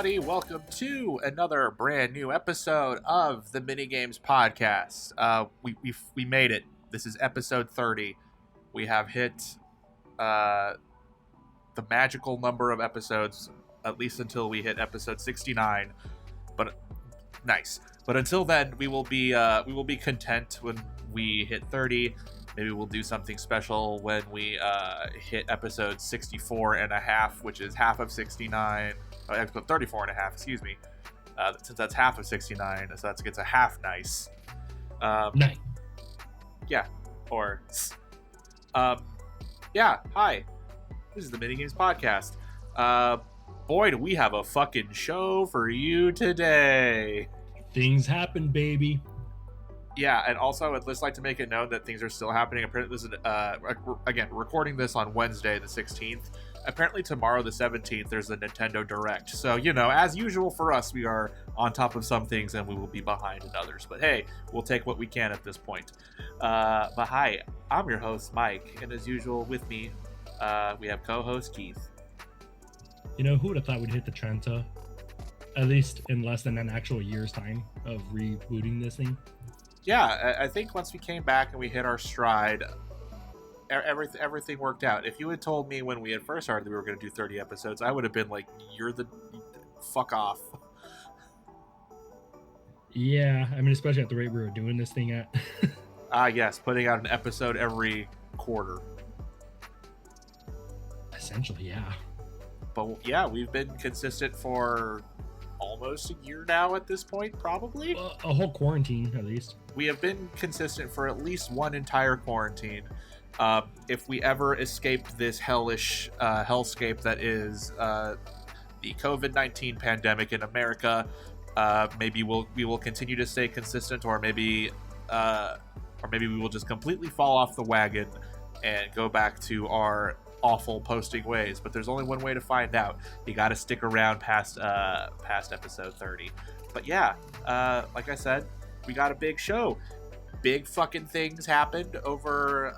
everybody. Welcome to another brand new episode of the Minigames podcast. We made it. This is episode 30. We have hit the magical number of episodes, at least until we hit episode 69. But nice. But until then, we will be content when we hit 30. Maybe we'll do something special when we hit episode 64 and a half, which is half of 69. Episode 34 and a half, excuse me. Since that's half of 69, so that gets a half nice. Nice. Yeah. Or, yeah, hi. This is the Minigames podcast. Boy, do we have a fucking show for you today. Things happen, baby. Yeah, and also I'd just like to make it known that things are still happening. Apparently, this is again recording this on Wednesday, the 16th. Apparently, tomorrow, the 17th, there's a Nintendo Direct. So, you know, as usual for us, we are on top of some things and we will be behind in others. But hey, we'll take what we can at this point. But hi, I'm your host, Mike, and as usual, with me, we have co-host Keith. You know, who would have thought we'd hit the Trenta, at least in less than an actual year's time of rebooting this thing? Yeah, I think once we came back and we hit our stride, everything worked out. If you had told me when we had first started that we were going to do 30 episodes, I would have been like, you're the fuck off. Yeah, I mean, especially at the rate we were doing this thing at. Yes, putting out an episode every quarter. Essentially, yeah. But yeah, we've been consistent for almost a year now at this point, probably. A whole quarantine, at least. We have been consistent for at least one entire quarantine. If we ever escape this hellish hellscape that is the COVID-19 pandemic in America, maybe we will continue to stay consistent, or maybe we will just completely fall off the wagon and go back to our awful posting ways. But there's only one way to find out. You got to stick around past episode 30. But yeah, like I said, we got a big show. Big fucking things happened over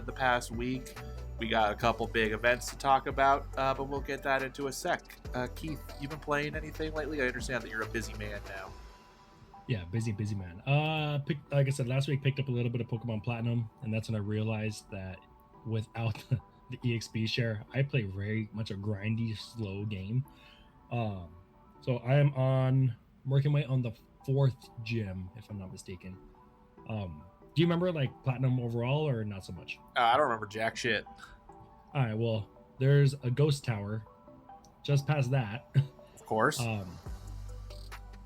the past week. We got a couple big events to talk about, but we'll get that into a sec. Keith, you been playing anything lately? I understand that you're a busy man now. Yeah, busy man. Like I said, last week picked up a little bit of Pokemon Platinum, and that's when I realized that without the EXP share, I play very much a grindy, slow game. So I am working my way on the 4th gym, if I'm not mistaken. Do you remember like Platinum overall, or not so much? I don't remember jack shit. All right, well, there's a ghost tower just past that. Of course.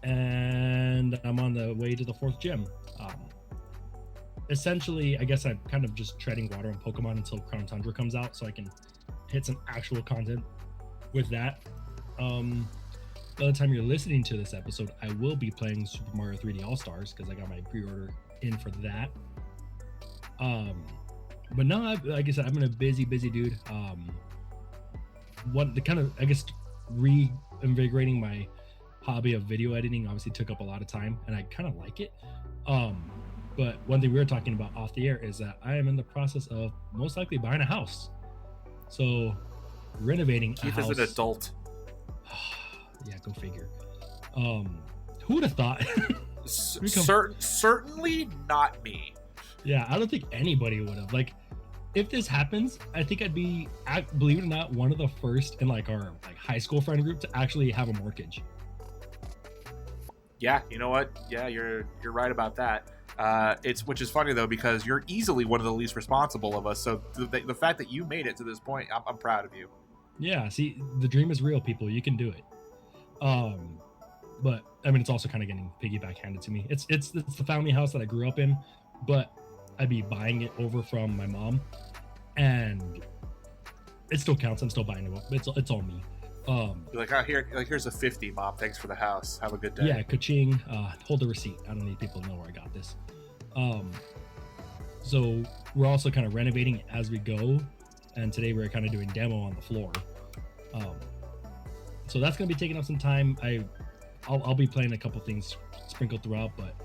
And I'm on the way to the 4th gym. Essentially, I guess I'm kind of just treading water on Pokemon until Crown Tundra comes out, so I can hit some actual content with that. By the time you're listening to this episode, I will be playing Super Mario 3D All-Stars because I got my pre-order in for that. But no, like I said, I've been a busy dude. Reinvigorating my hobby of video editing obviously took up a lot of time, and I kind of like it. But one thing we were talking about off the air is that I am in the process of most likely buying a house. So renovating Keith a house. Keith is an adult. Yeah, go figure. Who would have thought? Certainly not me. Yeah, I don't think anybody would have. Like, if this happens, I think I'd be, believe it or not, one of the first in like our high school friend group to actually have a mortgage. Yeah, you know what? Yeah, you're right about that. Which is funny though, because you're easily one of the least responsible of us. So the fact that you made it to this point, I'm proud of you. Yeah, see, the dream is real, people. You can do it. But I mean, it's also kind of getting piggyback handed to me. It's the family house that I grew up in, but I'd be buying it over from my mom, and it still counts. I'm still buying it. It's all me. Here's a 50, Mom. Thanks for the house. Have a good day. Yeah, ka-ching. Hold the receipt. I don't need people to know where I got this. So we're also kind of renovating as we go, and today we're kind of doing demo on the floor. So that's gonna be taking up some time. I'll be playing a couple things sprinkled throughout, but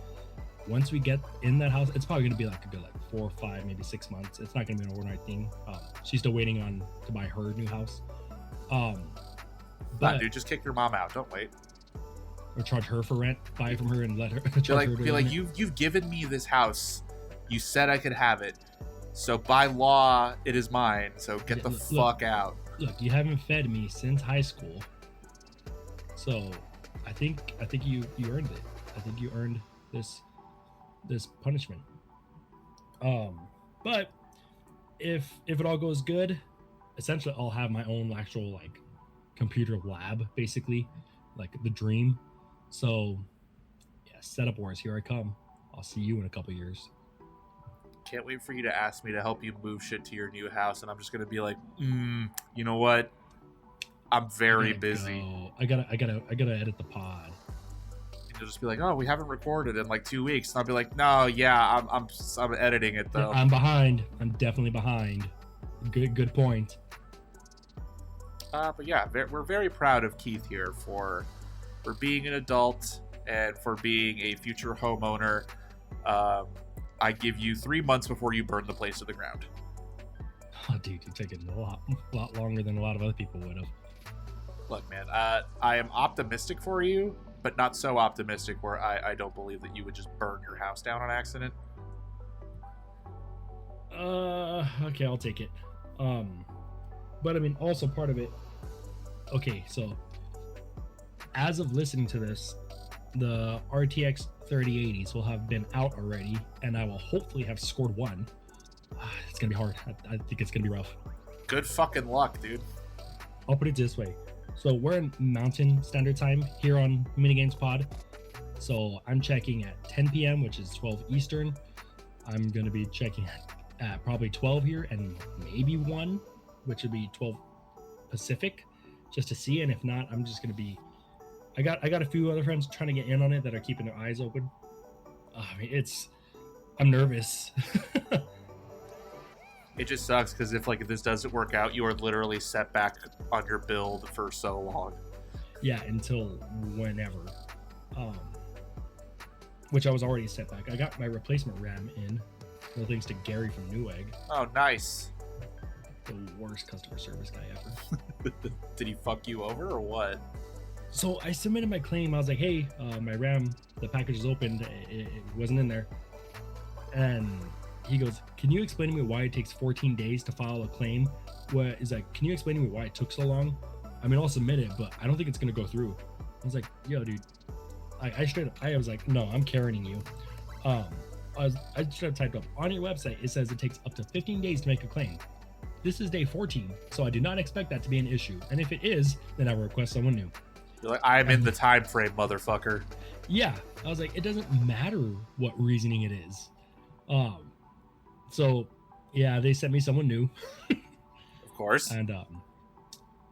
once we get in that house, it's probably gonna be like a good 4 or 5, maybe 6 months. It's not gonna be an overnight thing. She's still waiting to buy her new house. Nah, dude, just kick your mom out. Don't wait. Or charge her for rent, buy from her, and let her. Be like, you've given me this house. You said I could have it. So by law, it is mine. So get the fuck out. Look, you haven't fed me since high school. So I think you earned it. I think you earned this punishment. But if it all goes good, essentially I'll have my own actual like computer lab, basically, like the dream. So yeah, setup wars, here I come. I'll see you in a couple years. Can't wait for you to ask me to help you move shit to your new house, and I'm just gonna be like, you know what? I'm very busy. I gotta edit the pod. And you'll just be like, oh, we haven't recorded in like 2 weeks. And I'll be like, no, yeah, I'm editing it though. Yeah, I'm behind. I'm definitely behind. Good point. But yeah, we're very proud of Keith here for being an adult and for being a future homeowner. I give you 3 months before you burn the place to the ground. Oh, dude, you're taking a lot longer than a lot of other people would have. Look, man, I am optimistic for you, but not so optimistic where I don't believe that you would just burn your house down on accident. Okay, I'll take it. But I mean, also part of it. Okay, so as of listening to this, the RTX 3080s will have been out already, and I will hopefully have scored one. It's gonna be hard. I think it's gonna be rough. Good fucking luck, dude. I'll put it this way. So we're in Mountain Standard Time here on Minigames Pod. So I'm checking at 10 p.m., which is 12 Eastern. I'm gonna be checking at probably 12 here, and maybe 1, which would be 12 Pacific, just to see. And if not, I'm just gonna be. I got a few other friends trying to get in on it that are keeping their eyes open. I mean, I'm nervous. It just sucks because if this doesn't work out, you are literally set back on your build for so long. Yeah, until whenever. Which I was already set back. I got my replacement RAM in. No thanks to Gary from Newegg. Oh, nice. The worst customer service guy ever. Did he fuck you over or what? So I submitted my claim. I was like, hey, my RAM, the package is opened. It wasn't in there. And he goes, can you explain to me why it takes 14 days to file a claim? He's like, can you explain to me why it took so long? I mean, I'll submit it, but I don't think it's going to go through. I was like, yo, dude. I was like, no, I'm carrying you. I just typed up on your website. It says it takes up to 15 days to make a claim. This is day 14, so I do not expect that to be an issue. And if it is, then I will request someone new. You're like, I'm in the time frame, motherfucker. Yeah, I was like, it doesn't matter what reasoning it is. So yeah, they sent me someone new. Of course. And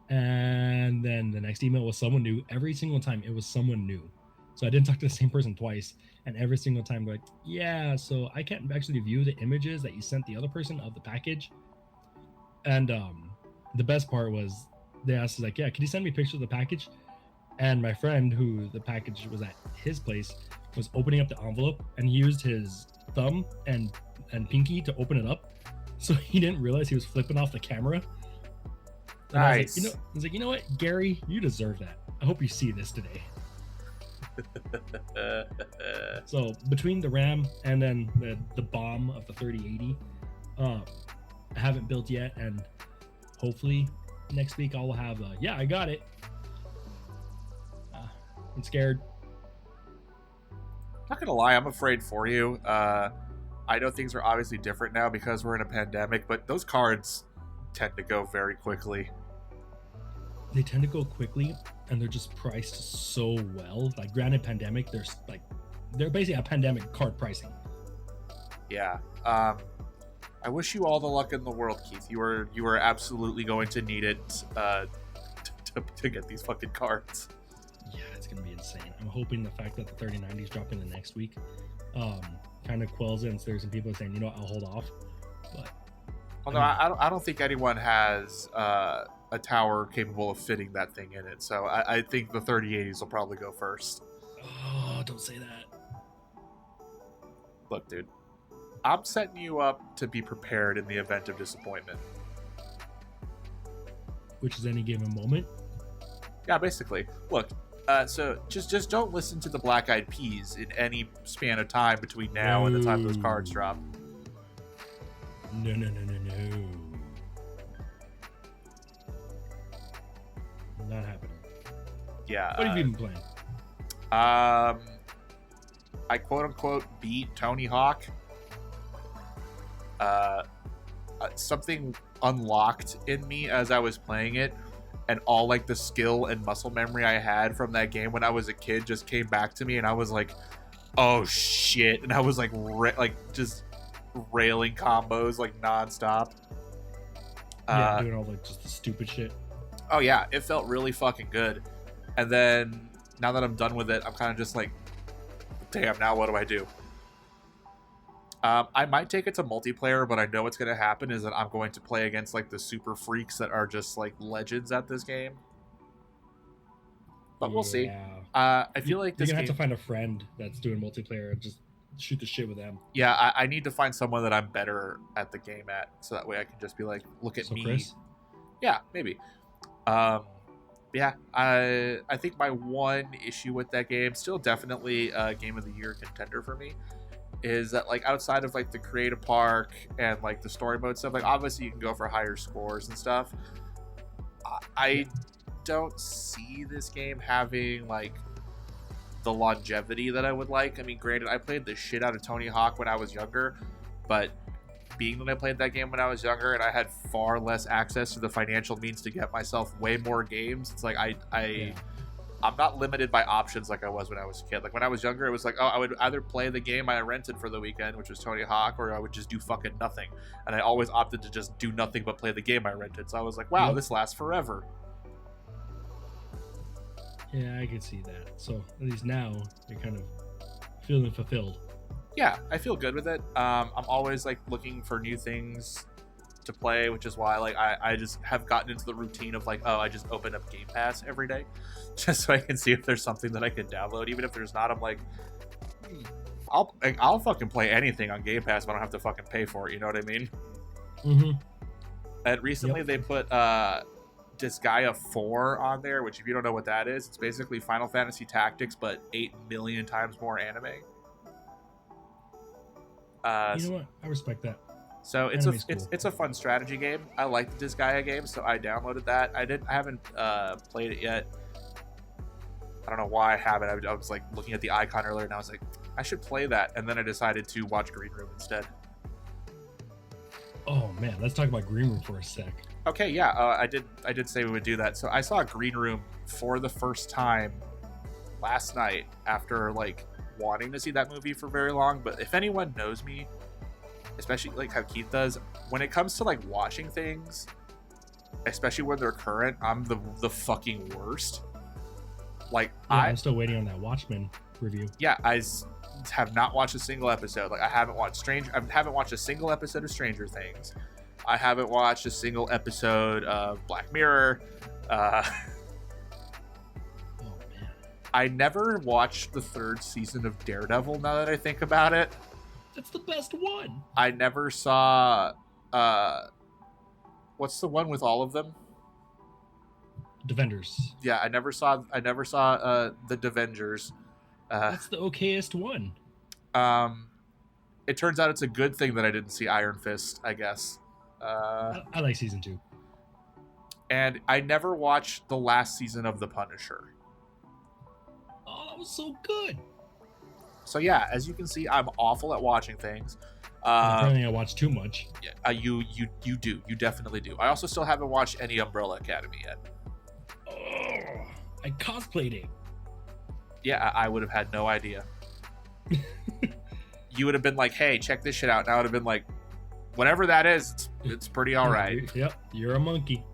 then the next email was someone new. Every single time it was someone new. So I didn't talk to the same person twice. And every single time they're like, yeah, so I can't actually view the images that you sent the other person of the package. And the best part was they asked, like, yeah, can you send me a picture of the package? And my friend, who the package was at his place, was opening up the envelope, and he used his thumb and pinky to open it up. So he didn't realize he was flipping off the camera. And nice. I was like, you know what, Gary, you deserve that. I hope you see this today. So between the RAM and then the bomb of the 3080, I haven't built yet, and hopefully next week I'll have I got it. I'm scared. Not gonna lie, I'm afraid for you. I know things are obviously different now because we're in a pandemic, but those cards tend to go very quickly. They tend to go quickly, and they're just priced so well. Like, granted, pandemic, they're basically a pandemic card pricing. Yeah. I wish you all the luck in the world, Keith. You are absolutely going to need it to get these fucking cards. Yeah, it's gonna be insane. I'm hoping the fact that the 3090 is dropping the next week kind of quells it, and so there's some people saying, you know what, I'll hold off. But although I don't think anyone has a tower capable of fitting that thing in it, so I think the 3080s will probably go first. Oh, don't say that. Look, dude, I'm setting you up to be prepared in the event of disappointment. Which is any given moment. Yeah, basically. Look, so just don't listen to the Black Eyed Peas in any span of time between now and the time those cards drop. No. Not happening. Yeah. What have you been playing? I quote unquote beat Tony Hawk. Something unlocked in me as I was playing it, and all like the skill and muscle memory I had from that game when I was a kid just came back to me, and I was like, oh shit, and I was like just railing combos like nonstop. Doing all like just the stupid shit. Oh yeah, it felt really fucking good. And then now that I'm done with it, I'm kind of just like, damn, now what do I do? I might take it to multiplayer, but I know what's going to happen is that I'm going to play against like the super freaks that are just like legends at this game. But we'll see. I feel like you're gonna have to find a friend that's doing multiplayer and just shoot the shit with them. Yeah, I need to find someone that I'm better at the game at, so that way I can just be like, look at me. Chris? Yeah, maybe. Yeah, I think my one issue with that game, still definitely a Game of the Year contender for me, is that like outside of like the creative park and like the story mode stuff, like obviously you can go for higher scores and stuff. I don't see this game having like the longevity that I would like. I mean, granted, I played the shit out of Tony Hawk when I was younger, but being that I played that game when I was younger and I had far less access to the financial means to get myself way more games, it's like I'm not limited by options like I was when I was a kid. Like when I was younger, it was like, oh, I would either play the game I rented for the weekend, which was Tony Hawk, or I would just do fucking nothing. And I always opted to just do nothing but play the game I rented. So I was like, wow, this lasts forever. Yeah, I can see that. So at least now you're kind of feeling fulfilled. Yeah, I feel good with it. I'm always like looking for new things to play, which is why like I just have gotten into the routine of like, oh, I just open up Game Pass every day just so I can see if there's something that I can download. Even if there's not, I'm like, I'll fucking play anything on Game Pass, but I don't have to fucking pay for it. You know what I mean? Mm-hmm. And recently they put Disgaea 4 on there, which if you don't know what that is, it's basically Final Fantasy Tactics, but 8 million times more anime. You know what? I respect that. So it's a fun strategy game. I like the Disgaea game, so I downloaded that. I haven't played it yet. I don't know why I haven't. I was like looking at the icon earlier, and I was like, I should play that. And then I decided to watch Green Room instead. Oh man, let's talk about Green Room for a sec. Okay, yeah, I did say we would do that. So I saw Green Room for the first time last night after like wanting to see that movie for very long. But if anyone knows me, especially like how Keith does, when it comes to like watching things, especially when they're current, I'm the fucking worst. Like I'm still waiting on that Watchmen review. Yeah, I have not watched a single episode. Like I haven't watched a single episode of Stranger Things. I haven't watched a single episode of Black Mirror. Oh man. I never watched the 3rd season of Daredevil, now that I think about it. That's the best one. I never saw what's the one with all of them? Defenders. Yeah, I never saw the Defenders. That's the okayest one. It turns out it's a good thing that I didn't see Iron Fist, I guess. I like season 2. And I never watched the last season of The Punisher. Oh, that was so good. So yeah, as you can see, I'm awful at watching things. Apparently I watch too much. Yeah, you do. You definitely do. I also still haven't watched any Umbrella Academy yet. Oh, I cosplayed it. Yeah, I would have had no idea. You would have been like, hey, check this shit out. And I would have been like, whatever that is, it's pretty all right. Yep, you're a monkey.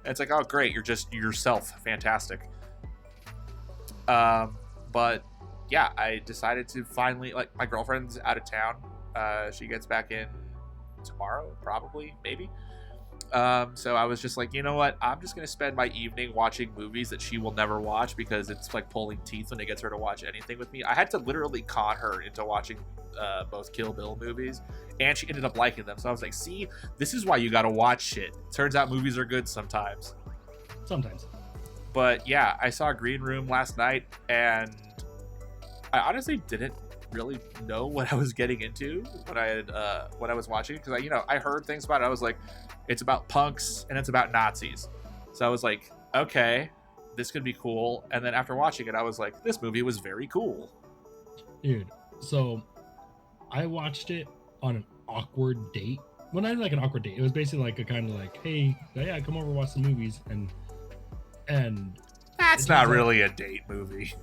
And it's like, oh, great. You're just yourself. Fantastic. But yeah, I decided to finally, like, my girlfriend's out of town. She gets back in tomorrow, probably, maybe. So I was just like, you know what? I'm just going to spend my evening watching movies that she will never watch because it's like pulling teeth when it gets her to watch anything with me. I had to literally con her into watching both Kill Bill movies, and she ended up liking them. So I was like, see, this is why you got to watch shit. Turns out movies are good sometimes. Sometimes. But yeah, I saw Green Room last night, and I honestly didn't really know what I was getting into when I was watching it, because I heard things about it. I was like, it's about punks and it's about Nazis, so I was like, okay, this could be cool. And then after watching it, I was like, this movie was very cool. Dude, so I watched it on an awkward date. Well, not like an awkward date. It was basically like a kind of like, hey, yeah, come over, watch the movies, and That's not really a date movie.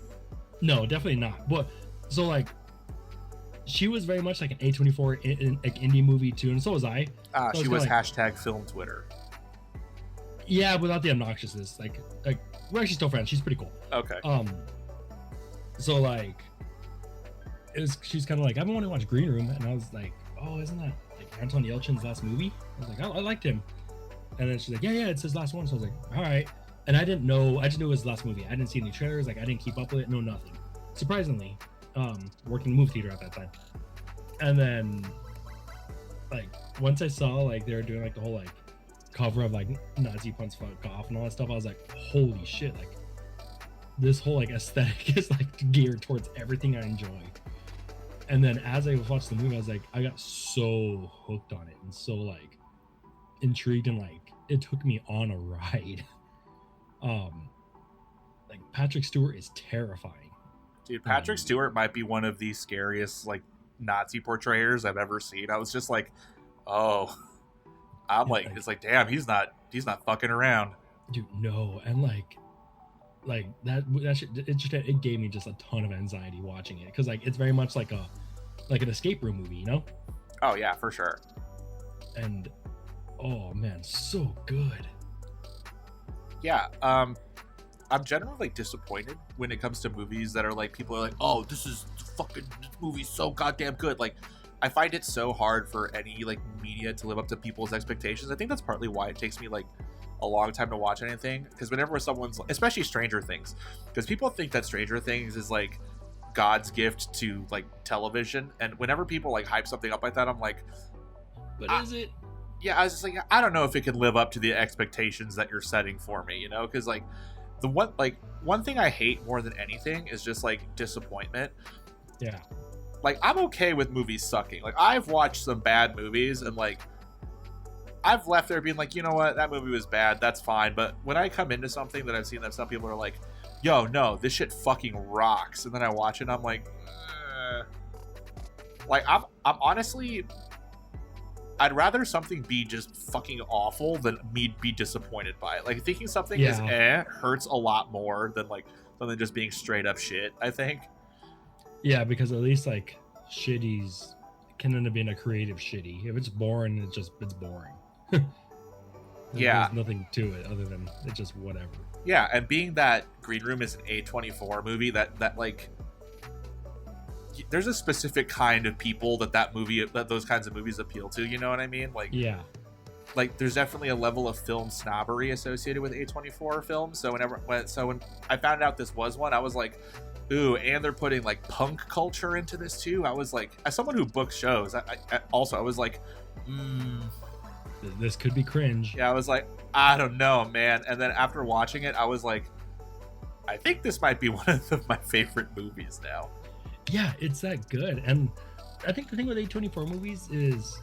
No, definitely not. But so like, she was very much like an A24 like indie movie too, and so was I. So she was like, #film Twitter. Yeah, without the obnoxiousness. Like we're actually still friends. She's pretty cool. Okay. So like, she's kind of like, I've been wanting to watch Green Room, and I was like, oh, isn't that like Anton Yelchin's last movie? I was like, I liked him. And then she's like, yeah, it's his last one. So I was like, all right. And I just knew it was his last movie. I didn't see any trailers. Like, I didn't keep up with it. No, nothing. Surprisingly, working in the movie theater at that time. And then, like, once I saw like they were doing like the whole like cover of like Nazi punks fuck off and all that stuff, I was like, holy shit! Like, this whole like aesthetic is like geared towards everything I enjoy. And then as I watched the movie, I was like, I got so hooked on it and so like intrigued, and like it took me on a ride. Like Patrick Stewart is terrifying. Dude, Patrick Stewart might be one of the scariest like Nazi portrayers I've ever seen. I was just like, oh, it's like, damn, he's not fucking around. Dude, no. And like that shit, it gave me just a ton of anxiety watching it, because like it's very much like an escape room movie, you know? Oh yeah, for sure. And oh man, so good. Yeah, I'm generally like disappointed when it comes to movies that are like, people are like, oh, this movie's so goddamn good. Like, I find it so hard for any like media to live up to people's expectations. I think that's partly why it takes me like a long time to watch anything, because whenever someone's, especially Stranger Things, because people think that Stranger Things is like God's gift to like television, and whenever people like hype something up like that, I'm like, but is it? Yeah, I was just like, I don't know if it can live up to the expectations that you're setting for me, you know? Because like one thing I hate more than anything is just like disappointment. Yeah. Like, I'm okay with movies sucking. Like, I've watched some bad movies and like I've left there being like, you know what, that movie was bad, that's fine. But when I come into something that I've seen that some people are like, yo, no, this shit fucking rocks, and then I watch it and I'm like, like I'm honestly, I'd rather something be just fucking awful than me be disappointed by it. Like, thinking something is hurts a lot more than like something just being straight up shit, I think. Yeah, because at least like shitties can end up being a creative shitty. If it's boring, it's boring. Yeah. There's nothing to it other than it's just whatever. Yeah, and being that Green Room is an A24 movie, that like, there's a specific kind of people that those kinds of movies appeal to, you know what I mean? Like, yeah, like there's definitely a level of film snobbery associated with A24 films. So when I found out this was one, I was like, ooh, and they're putting like punk culture into this too. I was like, as someone who books shows, I was like, this could be cringe. Yeah, I was like, I don't know, man. And then after watching it, I was like, I think this might be one of my favorite movies now. Yeah, it's that good. And I think the thing with A24 movies is,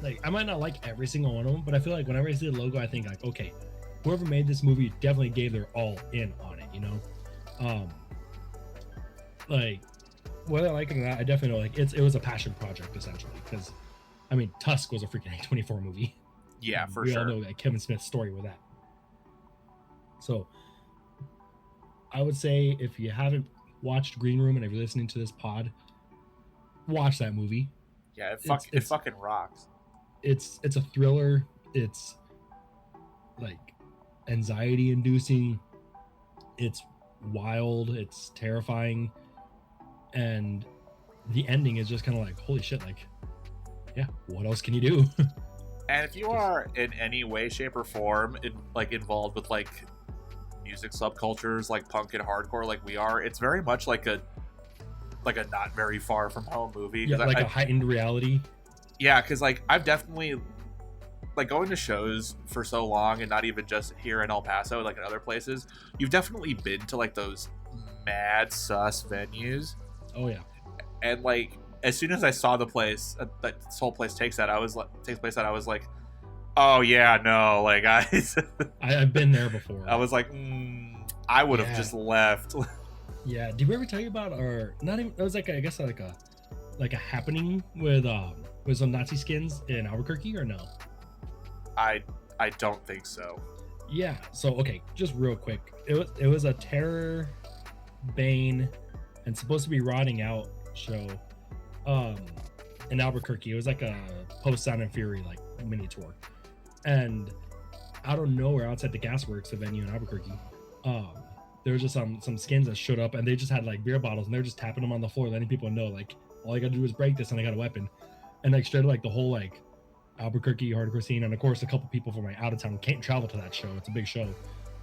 like, I might not like every single one of them, but I feel like whenever I see the logo, I think like, okay, whoever made this movie definitely gave their all in on it, you know? Like, whether I like it or not, I definitely know like it was a passion project essentially, because I mean, Tusk was a freaking A24 movie. Yeah, for we sure. all know that Kevin Smith's story with that. So I would say if you haven't watched Green Room and if you're listening to this pod, watch that movie. Yeah, it fucking rocks. It's a thriller. It's like anxiety inducing. It's wild. It's terrifying. And the ending is just kind of like, holy shit, like, yeah, what else can you do? And if you are in any way, shape, or form involved with like music subcultures like punk and hardcore like we are, it's very much like a not very far from home movie. Yeah, like a heightened reality. Yeah, because like I've definitely like going to shows for so long, and not even just here in El Paso, like in other places, you've definitely been to like those mad sus venues. Oh yeah. And like as soon as I saw the place that this whole place takes place at, I was like, oh yeah, no, like I've been there before. I was like, I would have just left. Yeah. Did we ever tell you about our? Not even. It was like I guess like a happening with some Nazi skins in Albuquerque, or no? I don't think so. Yeah. So okay, just real quick. It was a Terror, Bane, and supposed to be Rotting Out show, in Albuquerque. It was like a post Sound and Fury like mini tour, and out of nowhere, outside the Gasworks, the venue in Albuquerque, there was just some skins that showed up, and they just had like beer bottles, and they're just tapping them on the floor, letting people know like all I gotta do is break this, and I got a weapon, and like straight like the whole like Albuquerque hardcore scene, and of course a couple people from like out of town can't travel to that show. It's a big show.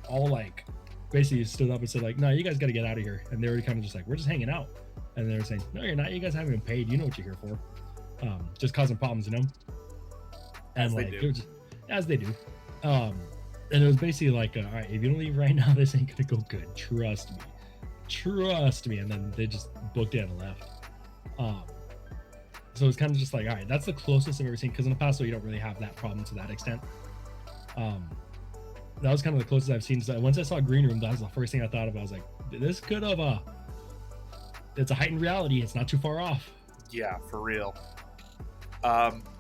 All like basically stood up and said like, no, you guys got to get out of here, and they were kind of just like, we're just hanging out, and they were saying, no, you're not. You guys haven't been paid. You know what you're here for. Just causing problems, you know. And as like they do. As they do. And it was basically like, all right, if you don't leave right now, this ain't gonna go good. Trust me. And then they just booked it and left. So it's kind of just like, all right, that's the closest I've ever seen, because in El Paso you don't really have that problem to that extent. That was kind of the closest I've seen. So once I saw Green Room, that was the first thing I thought of. I was like, this could have it's a heightened reality. It's not too far off. Yeah, for real.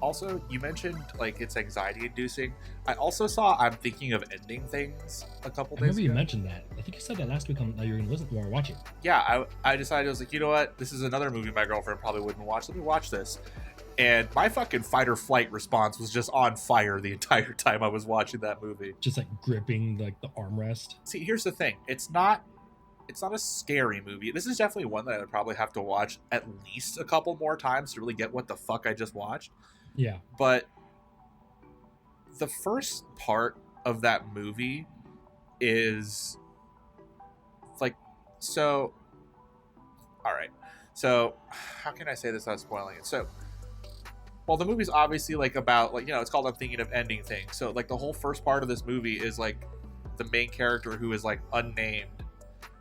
Also, you mentioned like it's anxiety inducing. I also saw I'm Thinking of Ending Things a couple days ago. I remember you mentioned that. I think you said that last week that you're gonna listen to or watch it. Yeah, I decided, I was like, you know what? This is another movie my girlfriend probably wouldn't watch. Let me watch this. And my fucking fight or flight response was just on fire the entire time I was watching that movie. Just like gripping like the armrest. See, here's the thing. It's not a scary movie. This is definitely one that I would probably have to watch at least a couple more times to really get what the fuck I just watched. Yeah. But the first part of that movie is like, so, all right. So how can I say this without spoiling it? So, well, the movie's obviously like about like, you know, it's called I'm Thinking of Ending Things. So like the whole first part of this movie is like the main character, who is like unnamed.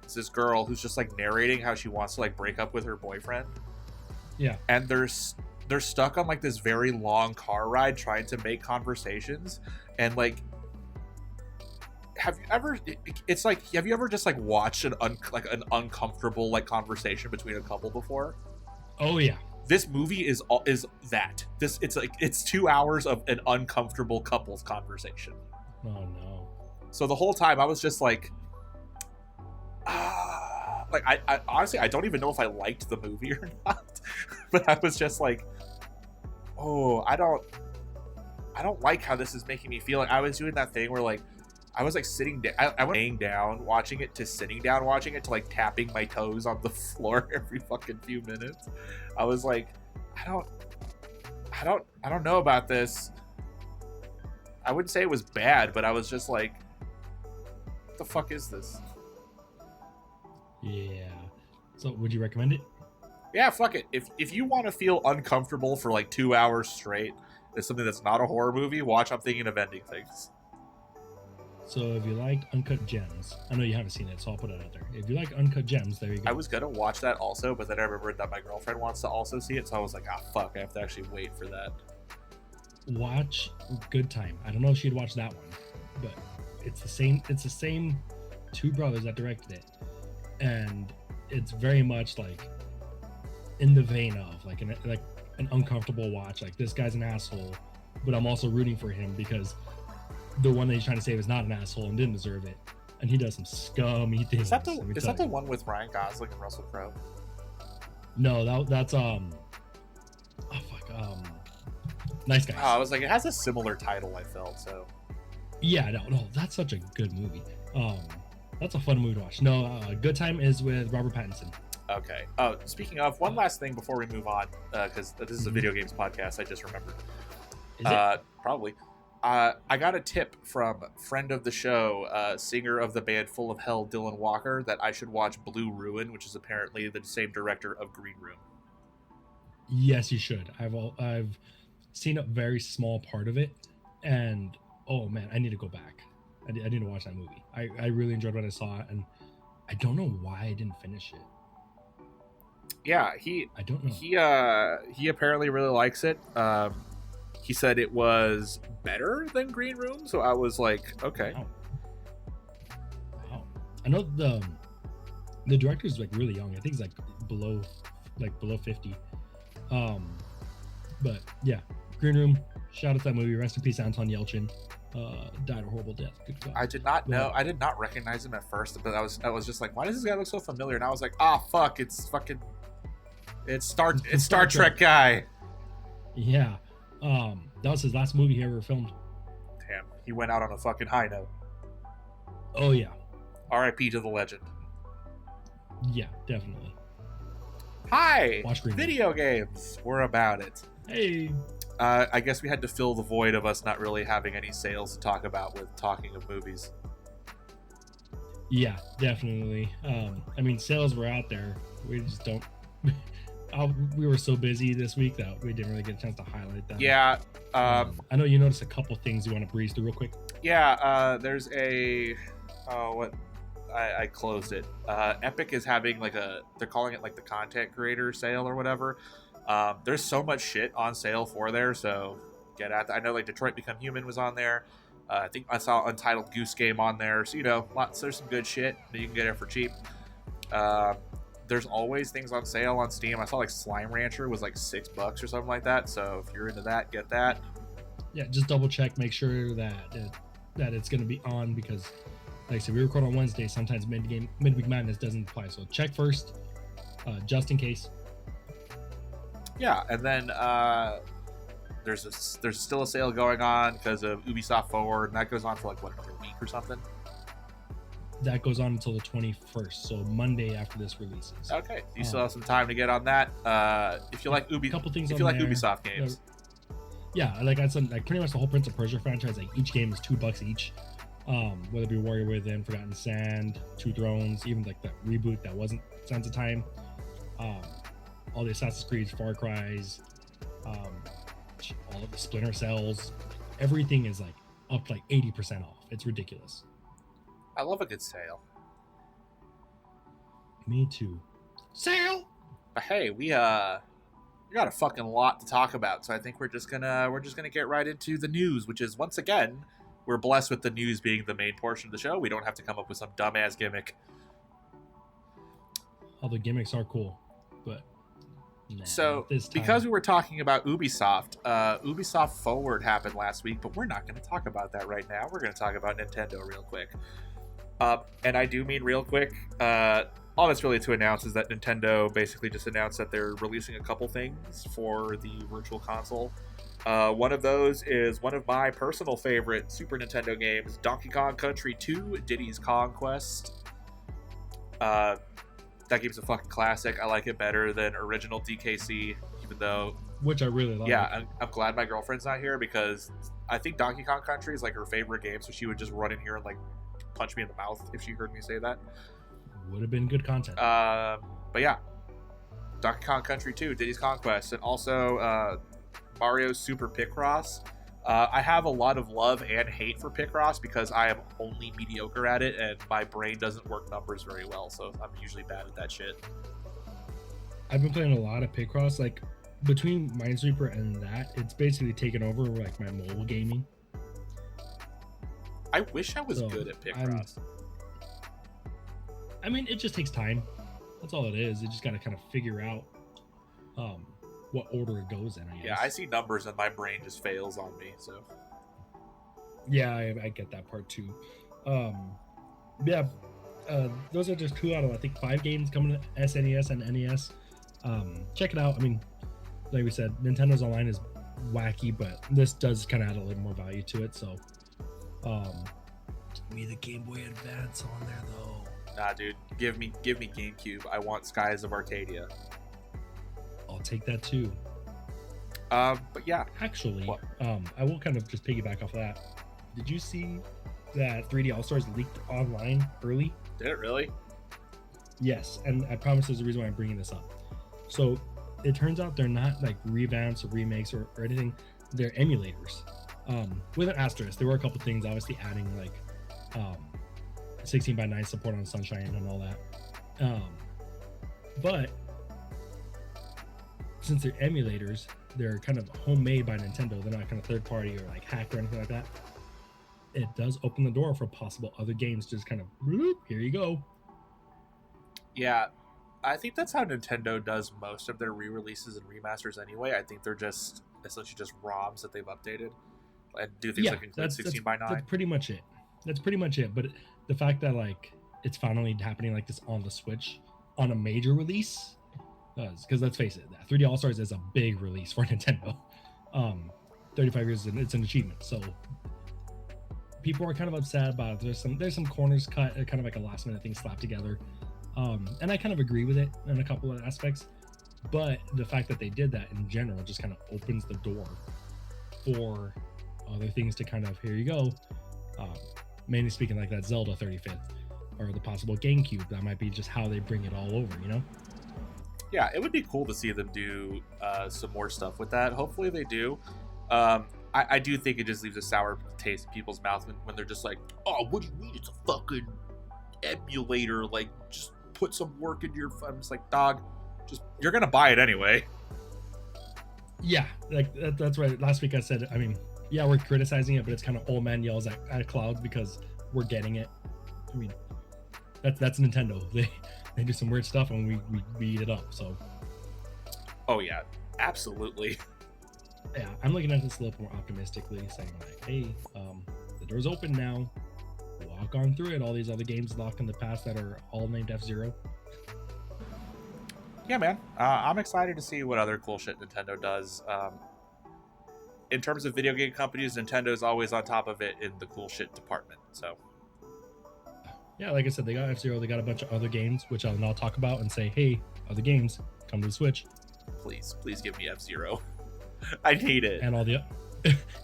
It's this girl who's just like narrating how she wants to like break up with her boyfriend. Yeah. And they're stuck on like this very long car ride trying to make conversations, and like, have you ever just like watched an uncomfortable like conversation between a couple before? Oh yeah. This movie is that. It's 2 hours of an uncomfortable couples conversation. Oh no. So the whole time I was just like, like I honestly, I don't even know if I liked the movie or not, but I was just like, oh, I don't like how this is making me feel. Like I was doing that thing where like I was like sitting down, I went laying down watching it to sitting down watching it to like tapping my toes on the floor every fucking few minutes. I was like, I don't know about this. I wouldn't say it was bad, but I was just like, what the fuck is this? Yeah. So would you recommend it? Yeah, fuck it. If you want to feel uncomfortable for like 2 hours straight, it's something that's not a horror movie, watch I'm Thinking of Ending Things. So if you liked Uncut Gems, I know you haven't seen it, so I'll put it out there. If you like Uncut Gems, there you go. I was gonna watch that also, but then I remembered that my girlfriend wants to also see it, so I was like, fuck, I have to actually wait for that. Watch Good Time. I don't know if she'd watch that one, but it's the same two brothers that directed it, and it's very much like in the vein of like an uncomfortable watch. Like, this guy's an asshole, but I'm also rooting for him because the one that he's trying to save is not an asshole and didn't deserve it, and he does some scummy things. Is that the one with Ryan Gosling and Russell Crowe? No, that's Nice Guys. Oh, I was like, it has a similar title, I felt, so. Yeah, no, that's such a good movie. That's a fun movie to watch. No, Good Time is with Robert Pattinson. Okay. Speaking of, one last thing before we move on, because this is a video games podcast, I just remembered. Is it? Probably. I got a tip from friend of the show, singer of the band Full of Hell, Dylan Walker, that I should watch Blue Ruin, which is apparently the same director of Green Room. Yes, you should. I've seen a very small part of it. And oh man, I need to go back. I need to watch that movie. I really enjoyed what I saw, and I don't know why I didn't finish it. Yeah, I don't know. He apparently really likes it. He said it was better than Green Room, so I was like, okay. Wow. I know the director's like really young. I think he's like below 50. But yeah, Green Room. Shout out to that movie. Rest in peace, Anton Yelchin. Died a horrible death. Good God. I did not know. I did not recognize him at first, but I was just like, why does this guy look so familiar? And I was like, fuck, it's Star Trek guy. Yeah. That was his last movie he ever filmed. Damn, he went out on a fucking high note. Oh yeah. R.I.P. to the legend. Yeah, definitely. Hi. Watch Green Video Room. games. We're about it. Hey. I guess we had to fill the void of us not really having any sales to talk about with talking of movies. Yeah, definitely. I mean, sales were out there. We just don't. We were so busy this week that we didn't really get a chance to highlight that. Yeah. I know you noticed a couple things you want to breeze through real quick. Yeah. There's a. I closed it. Epic is having they're calling it like the content creator sale or whatever. There's so much shit on sale for there, so get at that. I know like Detroit Become Human was on there. I think I saw Untitled Goose Game on there, so there's some good shit that you can get it for cheap. There's always things on sale on Steam. I saw like Slime Rancher was like $6 or something like that, so if you're into that, get that. Yeah, just double check, make sure that it's going to be on, because like I said, we record on Wednesday. Sometimes midweek madness doesn't apply, so check first, just in case. Yeah, and then there's still a sale going on because of Ubisoft Forward, and that goes on for like another week or something. That goes on until the 21st, so Monday after this releases. Okay, you still have some time to get on that. If you like Ubisoft games. Yeah, like I said, like pretty much the whole Prince of Persia franchise. Like each game is $2 each. Whether it be Warrior Within, Forgotten Sand, Two Thrones, even like that reboot that wasn't Sands of Time. All the Assassin's Creed, Far Cry's, all of the Splinter Cells, everything is like up like 80% off. It's ridiculous. I love a good sale. Me too. Sale. But hey, we got a fucking lot to talk about, so I think we're just gonna get right into the news, which is, once again, we're blessed with the news being the main portion of the show. We don't have to come up with some dumbass gimmick. All the gimmicks are cool, but so because we were talking about Ubisoft, Ubisoft Forward happened last week, but we're not going to talk about that right now. We're going to talk about Nintendo real quick. And I do mean real quick. All that's really to announce is that Nintendo basically just announced that they're releasing a couple things for the Virtual Console. One of those is one of my personal favorite Super Nintendo games, Donkey Kong Country 2, Diddy's Kong Quest. That game's a fucking classic. I like it better than original DKC, even though... Which I really like. Yeah, I'm glad my girlfriend's not here, because I think Donkey Kong Country is like her favorite game, so she would just run in here and like punch me in the mouth if she heard me say that. Would have been good content. But yeah, Donkey Kong Country 2, Diddy's Conquest, and also Mario's Super Picross. I have a lot of love and hate for Picross because I am only mediocre at it, and my brain doesn't work numbers very well, so I'm usually bad at that shit. I've been playing a lot of Picross. Like, between Minesweeper and that, it's basically taken over like my mobile gaming. I wish I was good at Picross. I mean, it just takes time. That's all it is. You just got to kind of figure out what order it goes in, I guess. Yeah, I see numbers and my brain just fails on me, so. Yeah, I get that part too. Those are just 2 out of, I think, 5 games coming to SNES and NES. Check it out. I mean, like we said, Nintendo's online is wacky, but this does kind of add a little more value to it, so. Give me the Game Boy Advance on there, though. Nah, dude, give me GameCube. I want Skies of Arcadia. I'll take that too. But yeah. Actually, I will kind of just piggyback off of that. Did you see that 3D All-Stars leaked online early? Did it really? Yes, and I promise there's a reason why I'm bringing this up. So it turns out they're not like revamps or remakes or anything. They're emulators. With an asterisk, there were a couple things, obviously adding like 16:9 support on Sunshine and all that. But since they're emulators, they're kind of homemade by Nintendo. They're not kind of third party or like hacked or anything like that. It does open the door for possible other games. Just kind of, whoop, here you go. Yeah, I think that's how Nintendo does most of their re-releases and remasters anyway. I think they're just essentially just ROMs that they've updated and do things like include 16:9. That's pretty much it. That's pretty much it. But the fact that like it's finally happening like this on the Switch on a major release, because let's face it, 3D All Stars is a big release for Nintendo. 35 years and it's an achievement. So people are kind of upset about it. There's some corners cut, kind of like a last minute thing slapped together. And I kind of agree with it in a couple of aspects, but the fact that they did that in general just kind of opens the door for other things to kind of, here you go. Mainly speaking, like that Zelda 35th or the possible GameCube. That might be just how they bring it all over, you know? Yeah, it would be cool to see them do some more stuff with that. Hopefully they do. I do think it just leaves a sour taste in people's mouth when they're just like, oh, what do you mean it's a fucking emulator? Like, just put some work into your... I'm just like, dog, just you're going to buy it anyway. Yeah, like that's right. Last week I said, I mean, yeah, we're criticizing it, but it's kind of old man yells at clouds because we're getting it. I mean, that's Nintendo. They do some weird stuff and we eat it up. So, oh yeah, absolutely. Yeah, I'm looking at this a little more optimistically, saying like, hey, the door's open now. Walk on through it. All these other games locked in the past that are all named F-Zero. Yeah, man. I'm excited to see what other cool shit Nintendo does. In terms of video game companies, Nintendo's always on top of it in the cool shit department. So, yeah, like I said, they got F-Zero. They got a bunch of other games, which I'll now talk about and say, hey, other games, come to the Switch. Please give me F-Zero. I need it. And all the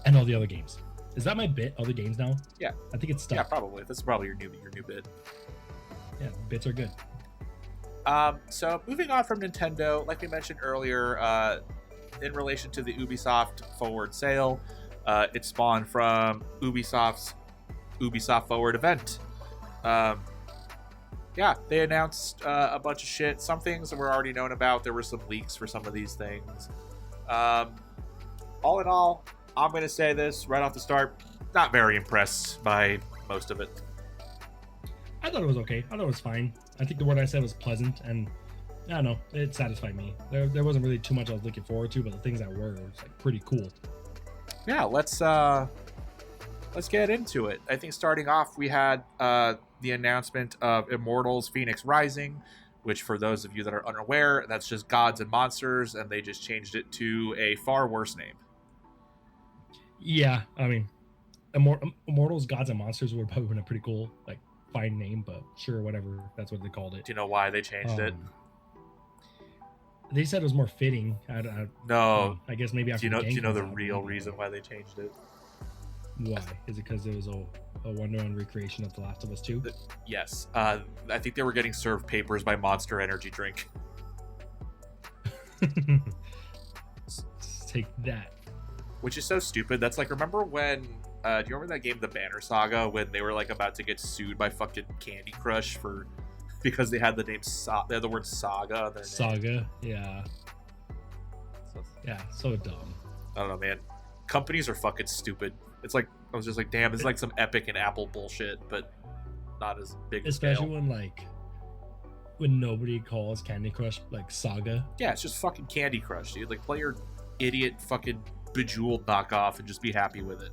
and all the other games. Is that my bit? Other games now? Yeah, I think it's stuck. Yeah, probably. That's probably your new bit. Yeah, bits are good. So moving on from Nintendo, like we mentioned earlier, in relation to the Ubisoft Forward sale, it spawned from Ubisoft's Ubisoft Forward event. Yeah, they announced a bunch of shit. Some things that were already known about. There were some leaks for some of these things. All in all, I'm going to say this right off the start. Not very impressed by most of it. I thought it was okay. I thought it was fine. I think the word I said was pleasant, and I don't know, it satisfied me. There wasn't really too much I was looking forward to, but the things that were was like pretty cool. Yeah, let's get into it. I think starting off, we had the announcement of Immortals Fenyx Rising, which for those of you that are unaware, that's just Gods and Monsters, and they just changed it to a far worse name. Yeah, I mean, Immortals, Gods and Monsters would have probably been a pretty cool, like, fine name, but sure, whatever. That's what they called it. Do you know why they changed it? They said it was more fitting. No. I guess maybe after do you know the real reason why they changed it? Why? Is it because it was a one-to-one recreation of The Last of Us 2? Yes. I think they were getting served papers by Monster Energy Drink. Take that. Which is so stupid. That's like, remember when... do you remember that game, The Banner Saga, when they were like about to get sued by fucking Candy Crush because they had the name they had the word Saga on their name? Saga, yeah. Yeah, so dumb. I don't know, man. Companies are fucking stupid. It's like, I was just like, damn, it's like some Epic and Apple bullshit, but not as big a scale. Especially when nobody calls Candy Crush like Saga. Yeah, it's just fucking Candy Crush, dude. Like, play your idiot fucking Bejeweled knockoff and just be happy with it.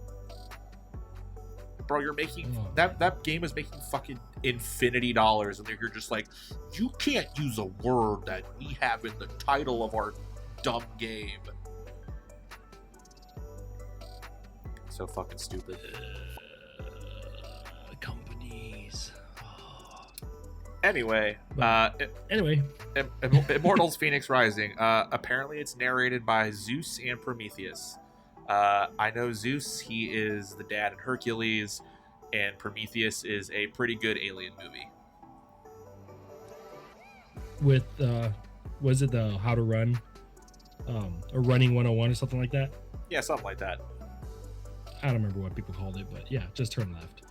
Bro, you're making that game is making fucking infinity dollars, and you're just like, you can't use a word that we have in the title of our dumb game. So fucking stupid. Companies. Anyway, Immortals Fenyx Rising. Apparently, it's narrated by Zeus and Prometheus. I know Zeus, he is the dad in Hercules, and Prometheus is a pretty good alien movie. With, was it the How to Run? Or Running 101 or something like that? Yeah, something like that. I don't remember what people called it, but yeah, just turn left.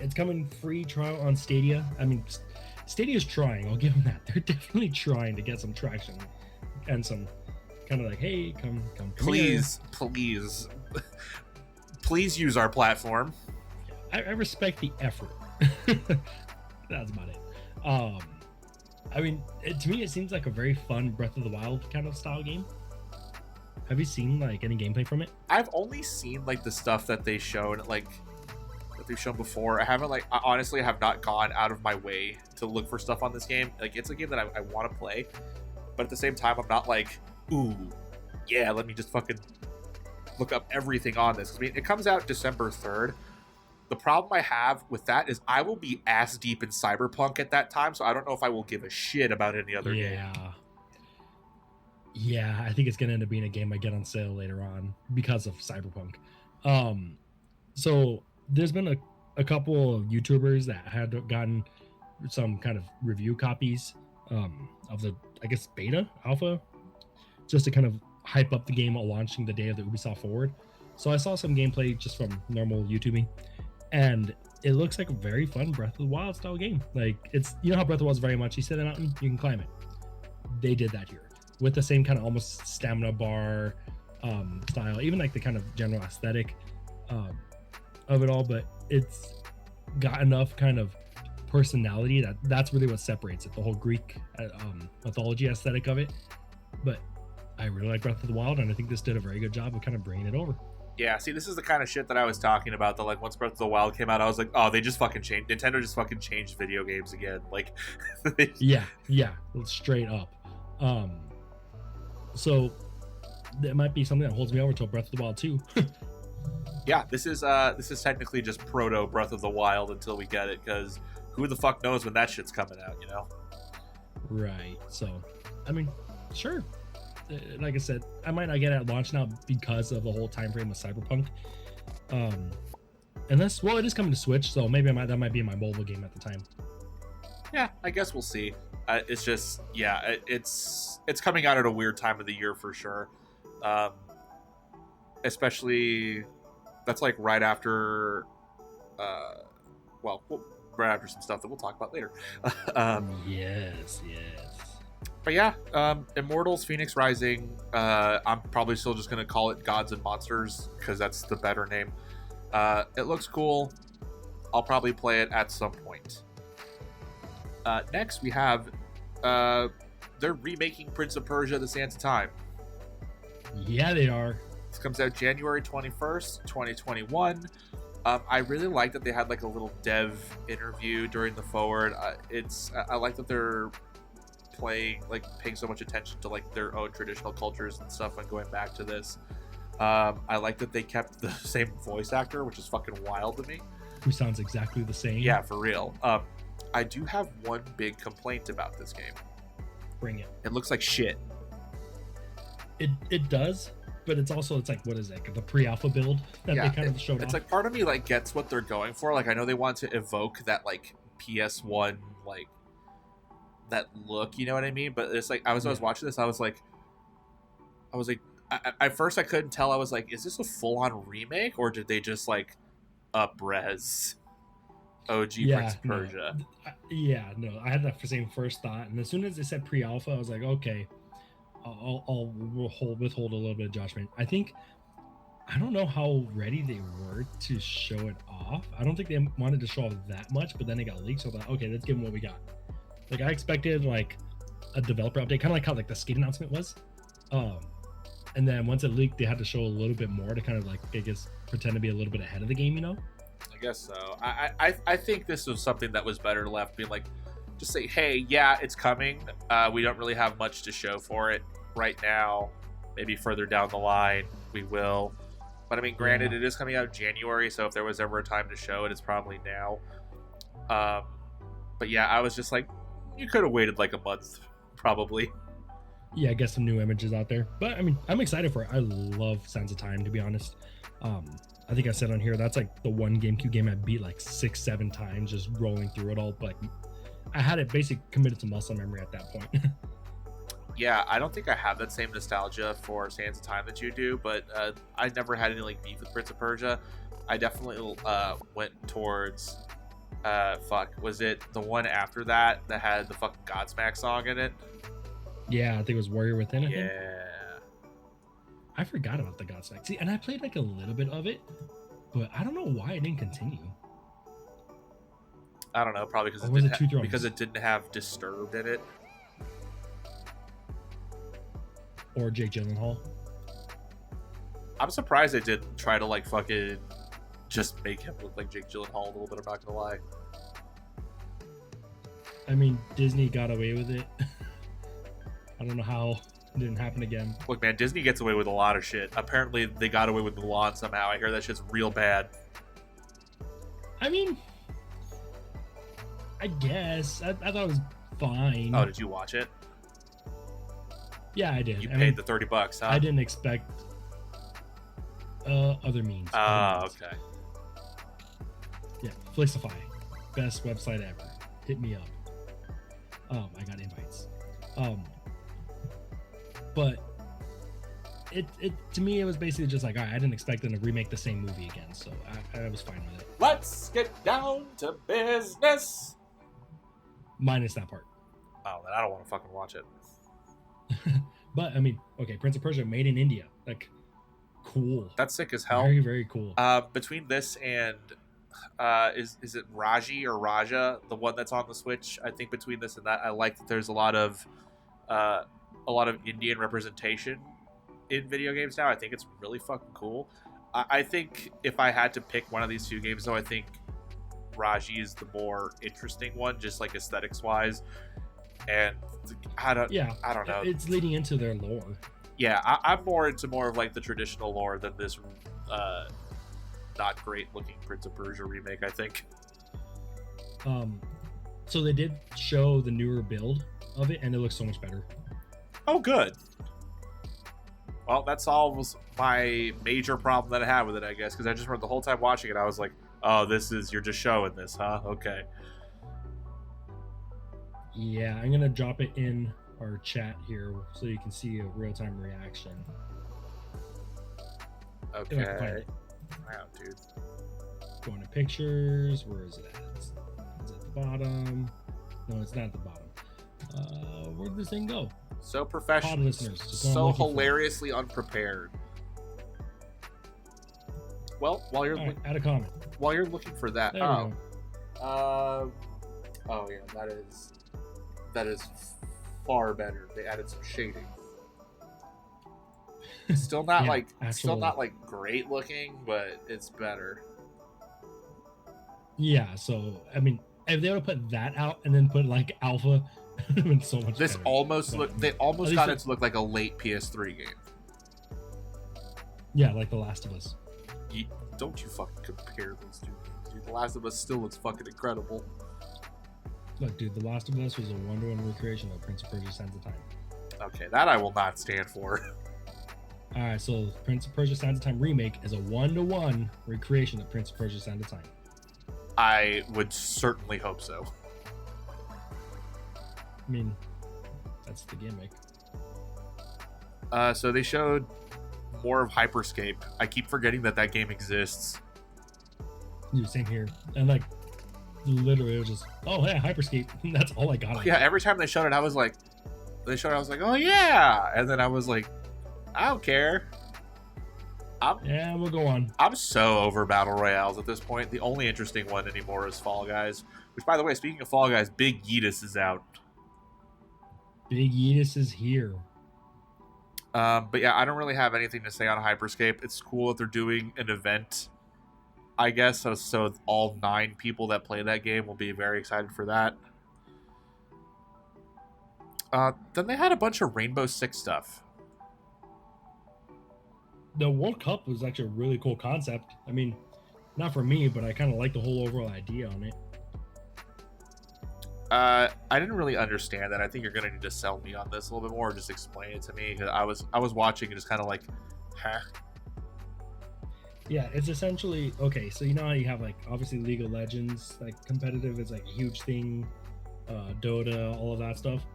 It's coming free trial on Stadia. I mean, Stadia's trying. I'll give them that. They're definitely trying to get some traction and some kind of like, hey, come please, here. please use our platform. I respect the effort. That's about it. I mean, to me, it seems like a very fun Breath of the Wild kind of style game. Have you seen like any gameplay from it? I've only seen like the stuff that they showed, like that they've shown before. I haven't I honestly have not gone out of my way to look for stuff on this game. Like, it's a game that I want to play, but at the same time, I'm not like, ooh, yeah, let me just fucking look up everything on this. I mean, it comes out December 3rd. The problem I have with that is I will be ass deep in Cyberpunk at that time, so I don't know if I will give a shit about any other game. Yeah, I think it's gonna end up being a game I get on sale later on because of Cyberpunk. So there's been a couple of YouTubers that had gotten some kind of review copies of the, I guess, beta, alpha, just to kind of hype up the game while launching the day of the Ubisoft Forward. So I saw some gameplay just from normal YouTubing, and it looks like a very fun Breath of the Wild style game. Like, it's, you know how Breath of the Wild is very much, you see the mountain, you can climb it. They did that here with the same kind of almost stamina bar style, even like the kind of general aesthetic of it all, but it's got enough kind of personality that's really what separates it, the whole Greek mythology aesthetic of it. But I really like Breath of the Wild, and I think this did a very good job of kind of bringing it over. Yeah, see, this is the kind of shit that I was talking about, that like once Breath of the Wild came out, I was like, oh, they just fucking changed, Nintendo just fucking changed video games again. Like, yeah, straight up. So that might be something that holds me over till Breath of the Wild 2. Yeah, this is technically just proto Breath of the Wild until we get it, because who the fuck knows when that shit's coming out, you know? Right. So, I mean, sure. Like I said, I might not get it at launch now because of the whole time frame of Cyberpunk. Unless, well, it is coming to Switch, so maybe that might be my mobile game at the time. Yeah, I guess we'll see. It's just, yeah, it's coming out at a weird time of the year for sure. Especially, that's like right after, right after some stuff that we'll talk about later. Yes. But yeah, Immortals Phoenix Rising, I'm probably still just going to call it Gods and Monsters because that's the better name. It looks cool. I'll probably play it at some point. Next, we have they're remaking Prince of Persia: The Sands of Time. Yeah, they are. This comes out January 21st, 2021. I really like that they had like a little dev interview during the forward. I like that they're paying so much attention to like their own traditional cultures and stuff when going back to this. I like that they kept the same voice actor, which is fucking wild to me. Who sounds exactly the same. Yeah, for real. I do have one big complaint about this game. Bring it. It looks like shit. It does, but it's like, what is it? The pre-alpha build that they kind of showed off. It's like part of me like gets what they're going for. Like, I know they want to evoke that like PS1 like that look, you know what I mean? But it's like I was watching this, I was like at first I couldn't tell. I was like, is this a full-on remake or did they just like up-res OG Prince of Persia? No, I had that same first thought, and as soon as they said pre-alpha, I was like, okay, I'll withhold a little bit of judgment. I don't know how ready they were to show it off. I don't think they wanted to show off that much, but then it got leaked, so I thought, okay, let's give them what we got. Like, I expected like a developer update, kind of like how like the skate announcement was. And then once it leaked, they had to show a little bit more to kind of like, I guess, pretend to be a little bit ahead of the game, you know? I guess so. I think this was something that was better left being like, just say, hey, yeah, it's coming. We don't really have much to show for it right now. Maybe further down the line, we will. But I mean, granted, it is coming out in January, so if there was ever a time to show it, it's probably now. But yeah, I was just like, you could have waited like a month, probably. Yeah, get some new images out there. But I mean, I'm excited for it. I love Sands of Time, to be honest. I think I said on here, that's like the one GameCube game I beat like 6-7 times, just rolling through it all. But I had it basically committed to muscle memory at that point. Yeah, I don't think I have that same nostalgia for Sands of Time that you do, but I never had any like beef with Prince of Persia. I definitely went towards was it the one after that that had the fucking Godsmack song in it? Yeah, I think it was Warrior Within. I think. Yeah. I forgot about the Godsmack. See, and I played like a little bit of it, but I don't know why it didn't continue. I don't know, probably because it didn't have Disturbed in it. Or Jake Gyllenhaal. I'm surprised they did try to like fucking just make him look like Jake Gyllenhaal a little bit. I'm not gonna lie. I mean, Disney got away with it. I don't know how it didn't happen again. Look, man, Disney gets away with a lot of shit. Apparently, they got away with Mulan somehow. I hear that shit's real bad. I mean, I guess I thought it was fine. Oh, did you watch it? Yeah, I did. You paid the $30, huh? I didn't expect other means. Okay. Yeah, Flixify, best website ever. Hit me up. I got invites. But it to me it was basically just like, all right, I didn't expect them to remake the same movie again, so I was fine with it. Let's get down to business. Minus that part. Oh, then I don't want to fucking watch it. But I mean, okay, Prince of Persia made in India, like, cool. That's sick as hell. Very, very cool. Between this and is it Raji or Raja, the one that's on the Switch? I think between this and that, I like that there's a lot of Indian representation in video games now. I think it's really fucking cool. I think if I had to pick one of these two games, though, I think Raji is the more interesting one, just like aesthetics wise. And I don't know. It's leading into their lore. Yeah, I'm more into more of like the traditional lore than this not great looking Prince of Persia remake, I think. So they did show the newer build of it, and it looks so much better. Oh, good. Well, that solves my major problem that I had with it, I guess, because I just remember the whole time watching it, I was like, oh, you're just showing this, huh? Okay. Yeah, I'm gonna drop it in our chat here so you can see a real-time reaction. Okay. Wow, dude. Going to pictures. Where is it at? It's at the bottom. No, it's not at the bottom. Where did this thing go? So professional. Listeners, so hilariously unprepared. Well, while you're add a comment. While you're looking for that, oh yeah, that is far better. They added some shading. Still not like great looking, but it's better. Yeah, so I mean, if they would have put that out and then put like alpha, it would have been so much This better. They almost got it to look like a late PS3 game. Yeah, like The Last of Us. Don't you fucking compare those two games, dude. The Last of Us still looks fucking incredible. Look, dude, The Last of Us was a one-to-one recreation of Prince of Persia: Sands of Time. Okay, that I will not stand for. All right, so Prince of Persia: Sands of Time remake is a one-to-one recreation of Prince of Persia: Sands of Time. I would certainly hope so. I mean, that's the gimmick. So they showed more of Hyperscape. I keep forgetting that game exists. Yeah, same here. And like, literally, it was just, oh yeah, Hyperscape. That's all I got. Yeah, every time they showed it, I was like, oh yeah, and then I was like, I don't care. Yeah, we'll go on. I'm so over battle royales at this point. The only interesting one anymore is Fall Guys. Which, by the way, speaking of Fall Guys, Big Yeetus is out. Big Yeetus is here. But yeah, I don't really have anything to say on Hyperscape. It's cool that they're doing an event, I guess. So all 9 people that play that game will be very excited for that. Then they had a bunch of Rainbow Six stuff. The World Cup was actually a really cool concept. I mean, not for me, but I kind of like the whole overall idea on it. I didn't really understand that. I think you're gonna need to sell me on this a little bit more, or just explain it to me. Cause I was watching and just kind of like, huh? Yeah, it's essentially okay. So you know how you have like obviously League of Legends, like competitive is like a huge thing, Dota, all of that stuff.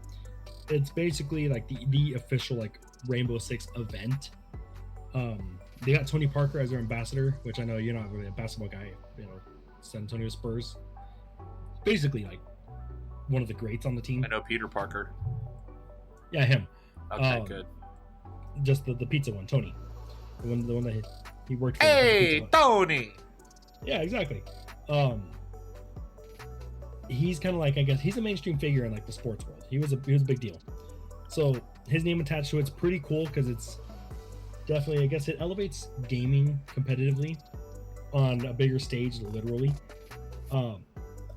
it's basically like the official like Rainbow Six event. They got Tony Parker as their ambassador, which I know you're not really a basketball guy, you know, San Antonio Spurs. Basically, like one of the greats on the team. I know Peter Parker. Yeah, him. Okay, good. Just the pizza one, Tony, the one that he worked for. Hey, Tony. Yeah, exactly. He's kind of like, I guess he's a mainstream figure in like the sports world. He was a big deal. So his name attached to it's pretty cool because it's definitely, I guess it elevates gaming competitively on a bigger stage, literally. I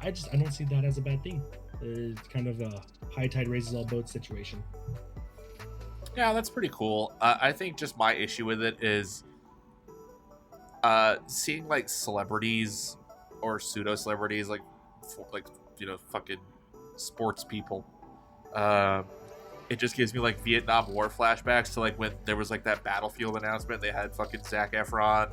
don't see that as a bad thing. It's kind of a high tide raises all boats situation. Yeah, that's pretty cool. I think just my issue with it is seeing like celebrities or pseudo celebrities, like you know, fucking sports people. It just gives me like Vietnam War flashbacks to like when there was like that Battlefield announcement. They had fucking Zac Efron,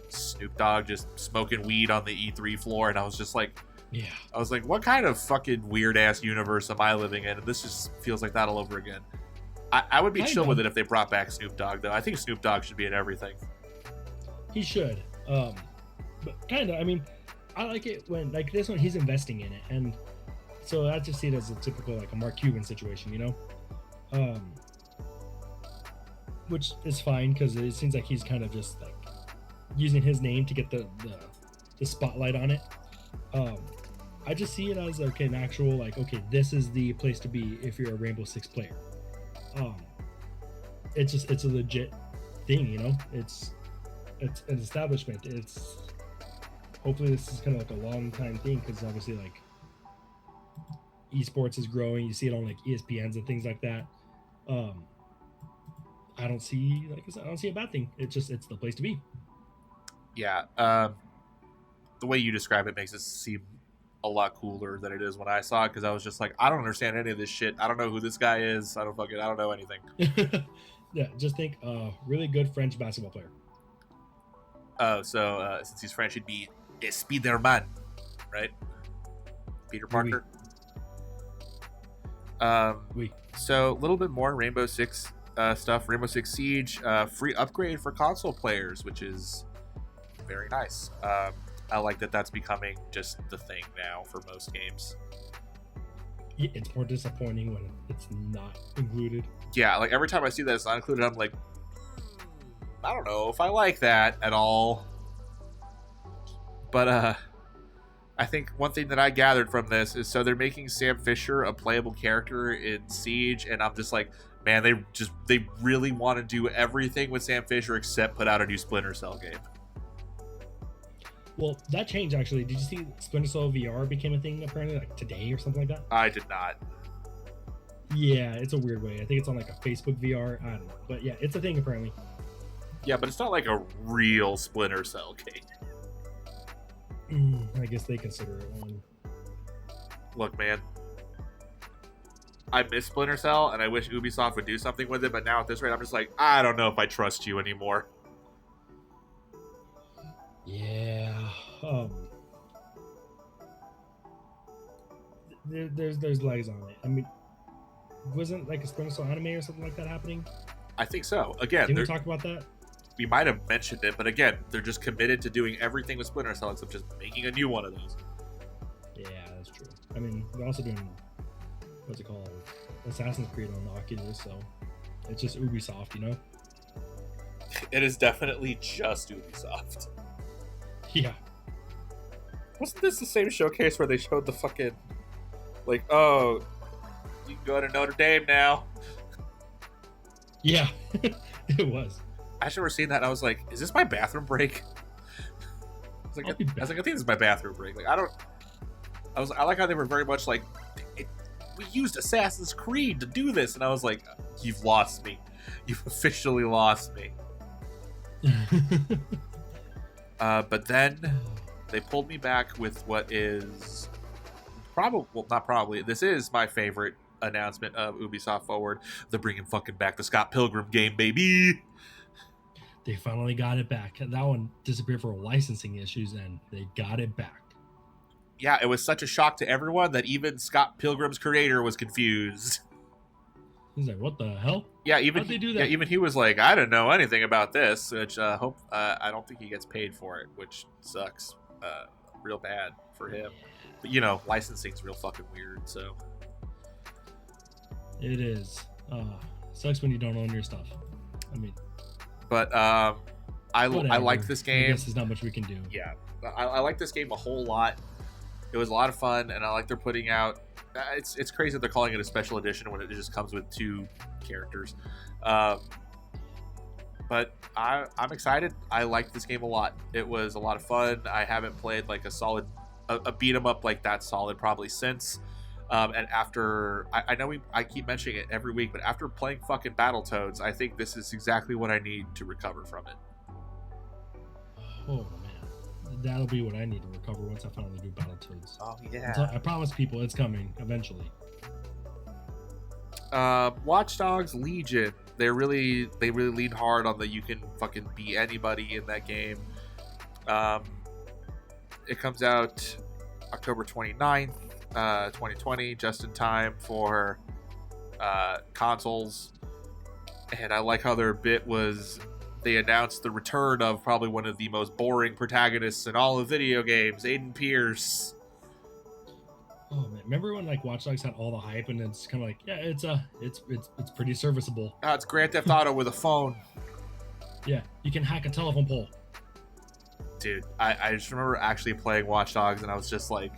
Snoop Dogg just smoking weed on the E3 floor, and I was just like, yeah. I was like, what kind of fucking weird ass universe am I living in? And this just feels like that all over again. I would be chill with it if they brought back Snoop Dogg, though. I think Snoop Dogg should be in everything. He should. But kind of, I mean, I like it when, like this one, he's investing in it. And so I just see it as a typical, like a Mark Cuban situation, you know? Which is fine because it seems like he's kind of just like using his name to get the spotlight on it. I just see it as like an actual, like, okay, this is the place to be if you're a Rainbow Six player. It's a legit thing, you know. It's an establishment. It's hopefully this is kind of like a long time thing because obviously like esports is growing. You see it on like ESPNs and things like that. I don't see a bad thing. It's the place to be. Yeah. The way you describe it makes it seem a lot cooler than it is when I saw it, because I was just like, I don't understand any of this shit. I don't know who this guy is. I don't know anything. Yeah, just think really good French basketball player. So since he's French, he'd be Spider-Man, right? Peter Parker. Oui. So a little bit more Rainbow Six stuff. Rainbow Six Siege, free upgrade for console players, which is very nice. I like that that's becoming just the thing now for most games. Yeah, it's more disappointing when it's not included. Yeah, like every time I see that it's not included, I'm like, I don't know if I like that at all. But I think one thing that I gathered from this is, so they're making Sam Fisher a playable character in Siege, and I'm just like, man, they really want to do everything with Sam Fisher except put out a new Splinter Cell game. Well, that changed actually. Did you see Splinter Cell VR became a thing apparently like today or something like that? I did not. Yeah, it's a weird way. I think it's on like a Facebook VR. I don't know. But yeah, it's a thing apparently. Yeah, but it's not like a real Splinter Cell game. I guess they consider it one. Look, man. I miss Splinter Cell, and I wish Ubisoft would do something with it, but now at this rate, I'm just like, I don't know if I trust you anymore. Yeah. There's legs on it. I mean, wasn't like a Splinter Cell anime or something like that happening? I think so. Again, did we talk about that? We might have mentioned it, but again, they're just committed to doing everything with Splinter Cell except just making a new one of those. Yeah, that's true. I mean, they're also doing, what's it called, Assassin's Creed on the Oculus, so it's just Ubisoft, you know? It is definitely just Ubisoft. Yeah. Wasn't this the same showcase where they showed the fucking, like, oh, you can go to Notre Dame now? Yeah, it was. I just remember seeing that and I was like, is this my bathroom break? I was like, I think this is my bathroom break. Like, I like how they were very much like, we used Assassin's Creed to do this. And I was like, you've lost me. You've officially lost me. But then they pulled me back with what is this is my favorite announcement of Ubisoft Forward. They're bringing fucking back the Scott Pilgrim game, baby. They finally got it back. That one disappeared for licensing issues, and they got it back. Yeah, it was such a shock to everyone that even Scott Pilgrim's creator was confused. He's like, what the hell? Yeah, even How'd they do yeah, that? even he was like, I didn't know anything about this, which I don't think he gets paid for it, which sucks, real bad for him. But you know, licensing's real fucking weird. So It is. Sucks when you don't own your stuff. I mean, but I like this I game. guess there's not much we can do. Yeah, I like this game a whole lot. It was a lot of fun, and I like they're putting out. It's crazy that they're calling it a special edition when it just comes with 2 characters. But I'm excited. I like this game a lot. It was a lot of fun. I haven't played like a beat 'em up like that solid probably since. And after I know I keep mentioning it every week, but after playing fucking Battletoads, I think this is exactly what I need to recover from it. Oh man, that'll be what I need to recover once I finally do Battletoads. Oh yeah. So I promise people it's coming eventually. Watch Dogs Legion. They really lean hard on you can fucking be anybody in that game. It comes out October 29th, 2020, just in time for consoles. And I like how their bit was they announced the return of probably one of the most boring protagonists in all of video games, Aiden Pierce. Oh man, remember when like Watch Dogs had all the hype and it's kind of like, yeah, it's pretty serviceable. It's Grand Theft Auto with a phone. Yeah, you can hack a telephone pole. Dude, I just remember actually playing Watch Dogs and I was just like,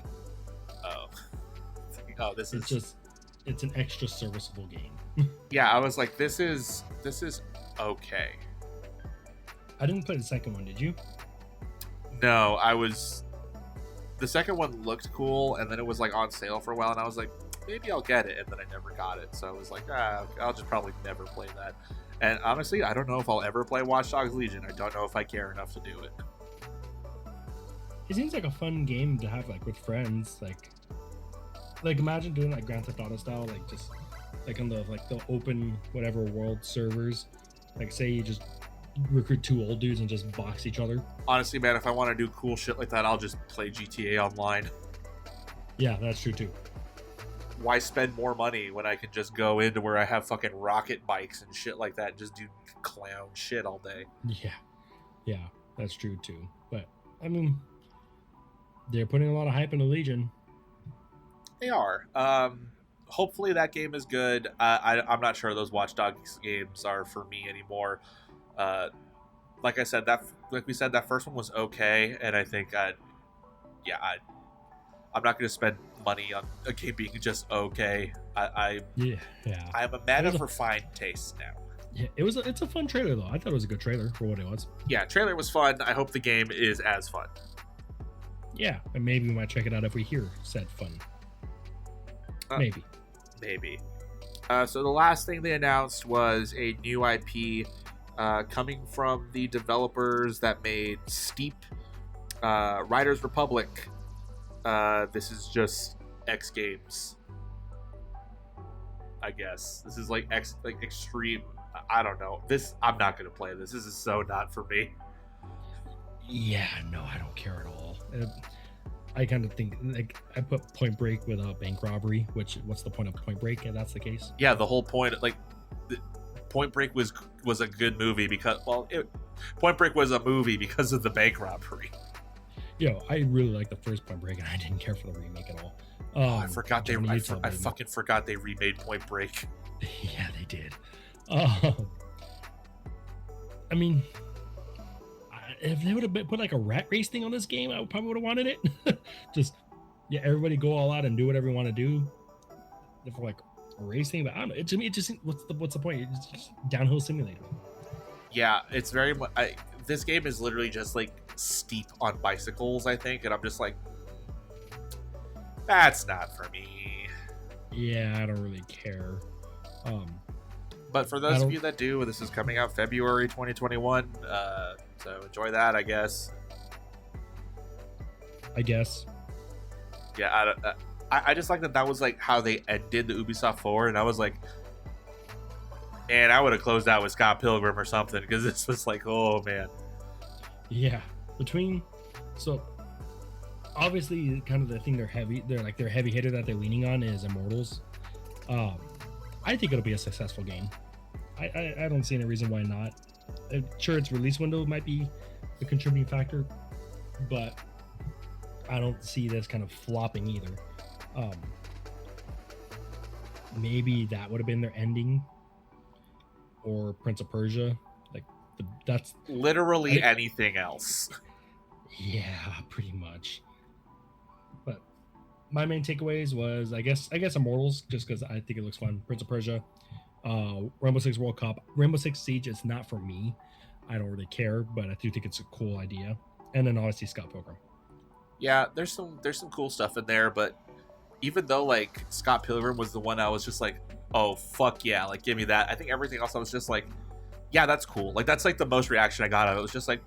this is it's an extra serviceable game. Yeah, I was like, this is okay. I didn't play the second one, did you? No, the second one looked cool, and then it was like on sale for a while, and I was like, maybe I'll get it, and then I never got it. So I was like, I'll just probably never play that. And honestly, I don't know if I'll ever play Watch Dogs Legion. I don't know if I care enough to do it. It seems like a fun game to have like with friends. Like imagine doing like Grand Theft Auto style, like just like on the open whatever world servers. Like say you just recruit 2 old dudes and just box each other. Honestly, man, if I want to do cool shit like that, I'll just play GTA Online. Yeah, that's true too. Why spend more money when I can just go into where I have fucking rocket bikes and shit like that and just do clown shit all day? Yeah, that's true too. But I mean, they're putting a lot of hype into Legion. They are. Hopefully that game is good. I'm not sure those Watch Dogs games are for me anymore. Like I said, like we said, that first one was okay, and I think I'm not going to spend money on a game being just okay. I'm a man of refined taste now. Yeah, it's a fun trailer though. I thought it was a good trailer for what it was. Yeah, trailer was fun. I hope the game is as fun. Yeah, and maybe we might check it out if we hear said fun. Maybe. So the last thing they announced was a new IP coming from the developers that made Steep, Riders Republic. This is just X Games, I guess. This is like extreme. I don't know. I'm not gonna play this. This is so not for me. Yeah, no, I don't care at all. I kind of think like I put Point Break without bank robbery. What's the point of Point Break if that's the case? Yeah, the whole point, Point Break was a good movie because Point Break was a movie because of the bank robbery. Yo, I really like the first Point Break, and I didn't care for the remake at all. I forgot I fucking forgot they remade Point Break. Yeah, they did. I mean, if they would have put like a rat race thing on this game, I probably would have wanted it. Just everybody go all out and do whatever you want to do for like a race thing. But I don't know. To me, it just what's the point? It's just downhill simulator. Yeah, it's very much. This game is literally just like Steep on bicycles, I think, and I'm just like, that's not for me. Yeah, I don't really care. But for those of you that do, this is coming out February 2021. So enjoy that, I guess. Yeah, I just like that was like how they ended the Ubisoft Forward, and I was like, man, I would have closed out with Scott Pilgrim or something, because this was like, oh man. Yeah, so obviously kind of the thing they're heavy hitter that they're leaning on is Immortals. I think it'll be a successful game. I don't see any reason why not. Sure, its release window might be a contributing factor, but I don't see this kind of flopping either. Maybe that would have been their ending, or Prince of Persia. Like that's literally anything else. Yeah, pretty much. But my main takeaways was I guess Immortals, just because I think it looks fun. Prince of Persia, Rainbow Six World Cup, Rainbow Six Siege is not for me. I don't really care, but I do think it's a cool idea. And then obviously Scott Pilgrim. Yeah, there's some cool stuff in there, but even though like Scott Pilgrim was the one I was just like, oh fuck yeah, like give me that. I think everything else I was just like, yeah, that's cool. Like that's like the most reaction I got out of it. It was just like,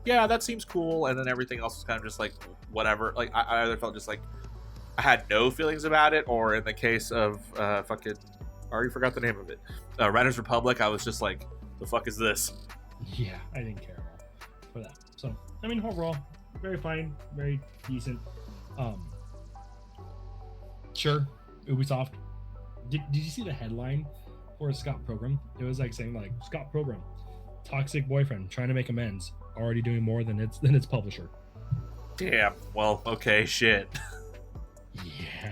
yeah, that seems cool. And then everything else was kind of just like whatever. Like I either felt just like I had no feelings about it, or in the case of fucking I already forgot the name of it, Riders Republic, I was just like, the fuck is this? Yeah, I didn't care at all for that. So I mean, overall, very fine, very decent. Sure, Ubisoft. Did you see the headline for Scott Pilgrim? It was like saying like Scott Pilgrim, toxic boyfriend trying to make amends, already doing more than its publisher. Damn. Well, okay, shit. Yeah.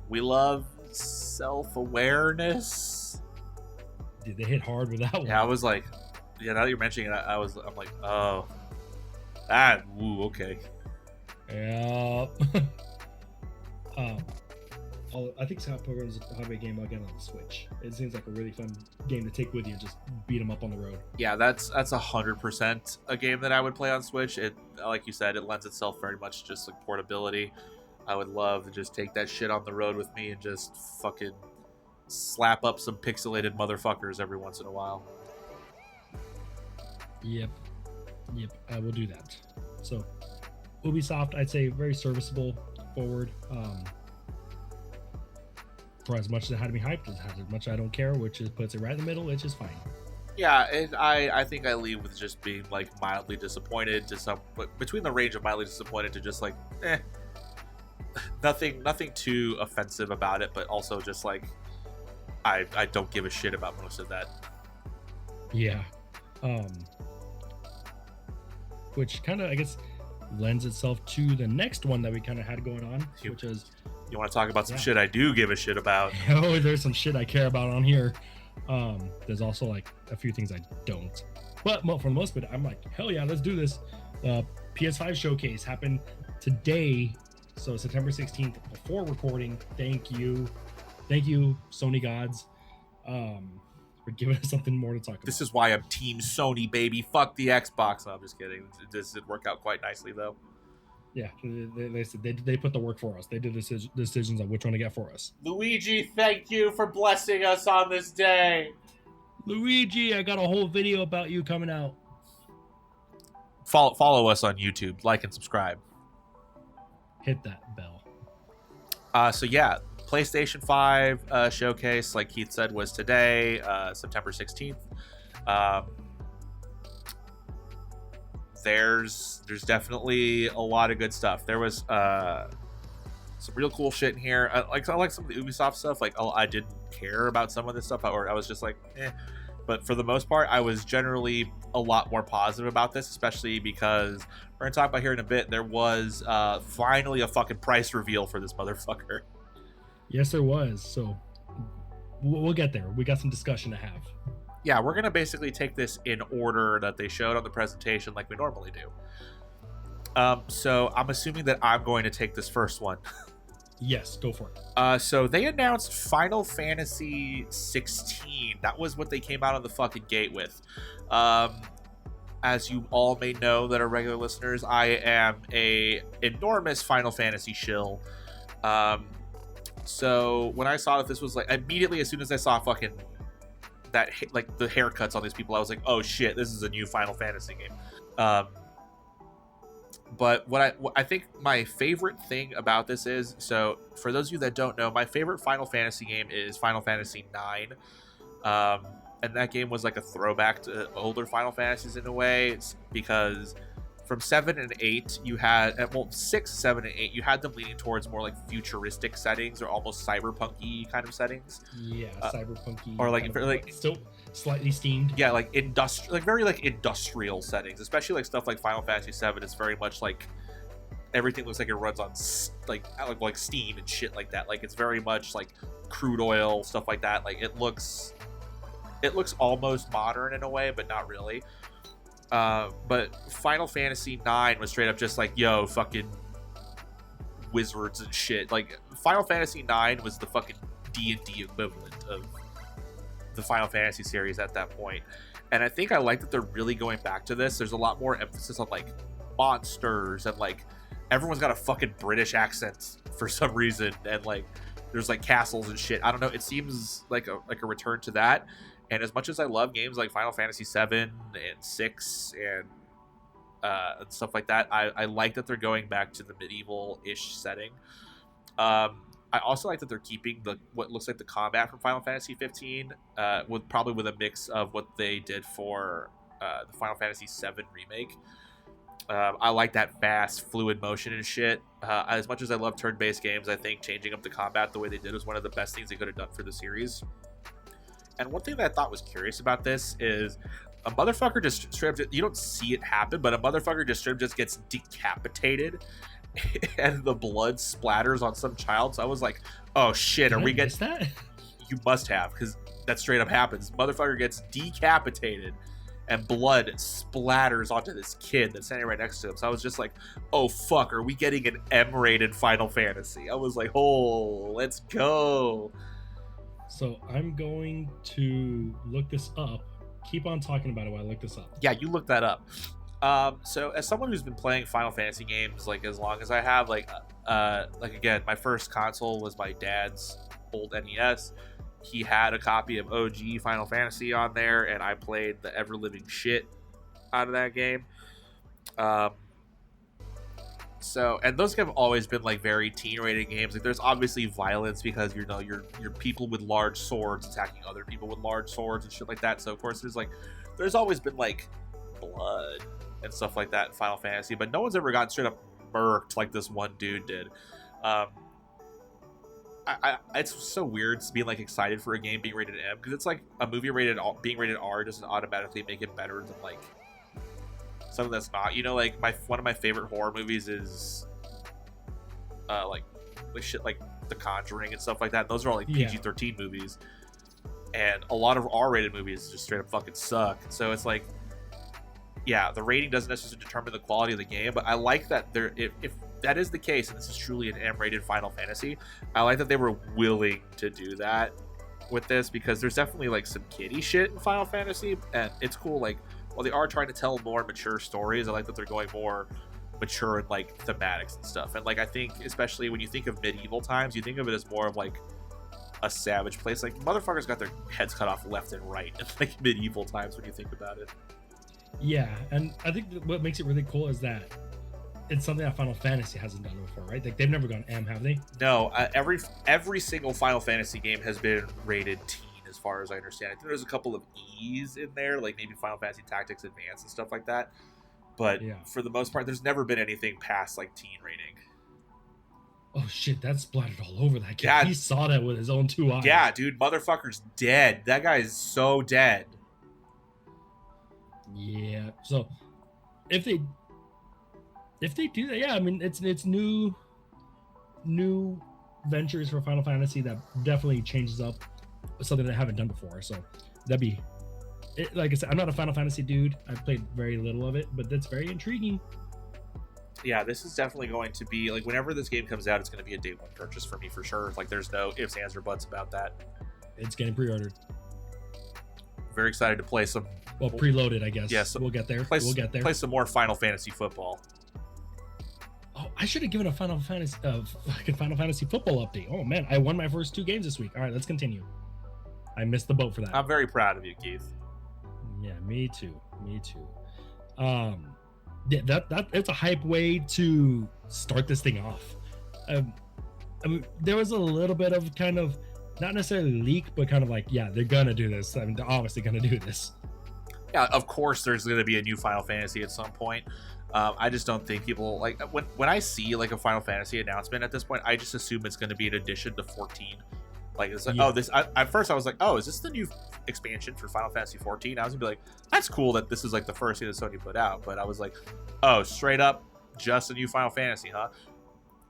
We love self-awareness. Did they hit hard with that one? Yeah, I was like, yeah. Now that you're mentioning it, I'm like, oh, that. Ooh, okay. Yeah. I think Scott Pilgrim is probably a game I'll get on the Switch. It seems like a really fun game to take with you and just beat them up on the road. Yeah, that's 100% a game that I would play on Switch. It, like you said, it lends itself very much to just like portability. I would love to just take that shit on the road with me and just fucking slap up some pixelated motherfuckers every once in a while. Yep, I will do that. So, Ubisoft, I'd say very serviceable, forward. For as much as it had to be hyped, as much I don't care, which is puts it right in the middle, it's just fine. Yeah, and I think I leave with just being like mildly disappointed to some, but between the range of mildly disappointed to just like, nothing too offensive about it, but also just like, I don't give a shit about most of that. Yeah, which kind of I guess lends itself to the next one that we kind of had going on, which is. You want to talk about some shit I do give a shit about? Oh, there's some shit I care about on here. There's also like a few things I don't. But for the most part, I'm like, hell yeah, let's do this. PS5 showcase happened today, so September 16th. Before recording, thank you, Sony gods, for giving us something more to talk about. This is why I'm Team Sony, baby. Fuck the Xbox. No, I'm just kidding. This did work out quite nicely, though. Yeah, they put the work for us. They did the decisions on which one to get for us. Luigi, thank you for blessing us on this day. Luigi, I got a whole video about you coming out. Follow us on YouTube. Like and subscribe. Hit that bell. So yeah, PlayStation 5 showcase, like Keith said, was today, September 16th. There's definitely a lot of good stuff. There was some real cool shit in here. I like some of the Ubisoft stuff. Like, I didn't care about some of this stuff, or I was just like, eh. But for the most part, I was generally a lot more positive about this, especially because we're gonna talk about here in a bit. There was finally a fucking price reveal for this motherfucker. Yes, there was. So we'll get there. We got some discussion to have. Yeah, we're going to basically take this in order that they showed on the presentation like we normally do. So I'm assuming that I'm going to take this first one. Yes, go for it. So they announced Final Fantasy 16. That was what they came out of the fucking gate with. As you all may know that are regular listeners, I am a enormous Final Fantasy shill. So when I saw that this was like, immediately as soon as I saw fucking that, like the haircuts on these people, I was like, oh shit, this is a new Final Fantasy game. But what I think my favorite thing about this is, so for those of you that don't know, my favorite Final Fantasy game is Final Fantasy 9. And that game was like a throwback to older Final Fantasies in a way. It's because from 7 and 8, you had, well, 6, 7, and 8, you had them leaning towards more like futuristic settings or almost cyberpunky kind of settings. Yeah, cyberpunky. Or like still slightly steamed. Yeah, like very like industrial settings, especially like stuff like Final Fantasy 7 is very much like everything looks like it runs on like steam and shit like that. Like it's very much like crude oil, stuff like that. Like it looks almost modern in a way, but not really. But Final Fantasy 9 was straight up just like, yo, fucking wizards and shit. Like Final Fantasy 9 was the fucking D&D equivalent of the Final Fantasy series at that point. And I think I like that they're really going back to this. There's a lot more emphasis on like monsters, and like everyone's got a fucking British accent for some reason, and like there's like castles and shit. I don't know, it seems like a return to that. And as much as I love games like Final Fantasy 7 and 6 and stuff like that, I like that they're going back to the medieval-ish setting. I also like that they're keeping what looks like the combat from Final Fantasy 15, with a mix of what they did for the Final Fantasy 7 remake. I like that fast, fluid motion and shit. As much as I love turn-based games, I think changing up the combat the way they did was one of the best things they could have done for the series. And one thing that I thought was curious about this is a motherfucker just straight up, you don't see it happen, but a motherfucker just straight up just gets decapitated and the blood splatters on some child. So I was like, oh shit, are we getting that? You must have, because that straight up happens. Motherfucker gets decapitated and blood splatters onto this kid that's standing right next to him. So I was just like, oh fuck, are we getting an M-rated Final Fantasy? I was like, oh, let's go. So I'm going to look this up. Keep on talking about it while I look this up. Yeah, you look that up. So as someone who's been playing Final Fantasy games like as long as I have, like again, my first console was my dad's old NES. He had a copy of OG Final Fantasy on there, and I played the ever living shit out of that game. So, and those have always been like very teen rated games. Like there's obviously violence because you're people with large swords attacking other people with large swords and shit like that. So of course there's always been like blood and stuff like that in Final Fantasy, but no one's ever gotten straight up murked like this one dude did. It's so weird to be like excited for a game being rated M, because it's like a movie being rated R doesn't automatically make it better than like something that's not. Like one of my favorite horror movies is like shit like The Conjuring and stuff like that. Those are all like PG-13 movies, and a lot of R-rated movies just straight up fucking suck. So it's like, yeah, the rating doesn't necessarily determine the quality of the game, but I like that if that is the case, and this is truly an M-rated Final Fantasy, I like that they were willing to do that with this, because there's definitely like some kiddie shit in Final Fantasy, and it's cool. Like, while they are trying to tell more mature stories, I like that they're going more mature in like thematics and stuff. And like, I think especially when you think of medieval times, you think of it as more of like a savage place. Like motherfuckers got their heads cut off left and right in like medieval times when you think about it. Yeah, and I think what makes it really cool is that it's something that Final Fantasy hasn't done before, right? Like they've never gone M, have they? No, every single Final Fantasy game has been rated teen, as far as I understand. I think there's a couple of E's in there, like maybe Final Fantasy Tactics Advance and stuff like that. But for the most part, there's never been anything past like teen rating. Oh shit, that's splattered all over that kid. Yeah. He saw that with his own 2 eyes. Yeah, dude, motherfucker's dead. That guy is so dead. Yeah. So if they do that, yeah, I mean it's new ventures for Final Fantasy that definitely changes up something that I haven't done before. So that'd be it. Like I said, I'm not a Final Fantasy dude. I've played very little of it, but that's very intriguing. Yeah, this is definitely going to be like, whenever this game comes out, it's going to be a day one purchase for me for sure. Like there's no ifs, ands, or buts about that. It's getting pre-ordered. Very excited to play some. Well, preloaded, I guess. Yes, we'll get there. We'll get there. Play some more Final Fantasy football. Oh, I should have given a Final Fantasy football update. Oh man, I won my first 2 games this week. All right, let's continue. I missed the boat for that. I'm very proud of you, Keith. Yeah, me too. Yeah, that it's a hype way to start this thing off. I mean, there was a little bit of kind of not necessarily leak, but kind of like, yeah, they're gonna do this. I mean, they're obviously gonna do this. Yeah, of course there's going to be a new Final Fantasy at some point. I just don't think people like when I see like a Final Fantasy announcement at this point, I just assume it's going to be an addition to 14. Like it's like, Yeah. oh, this. At first, I was like, oh, is this the new expansion for Final Fantasy 14? I was gonna be like, that's cool that this is like the first thing that Sony put out. But I was like, oh, straight up, just a new Final Fantasy, huh?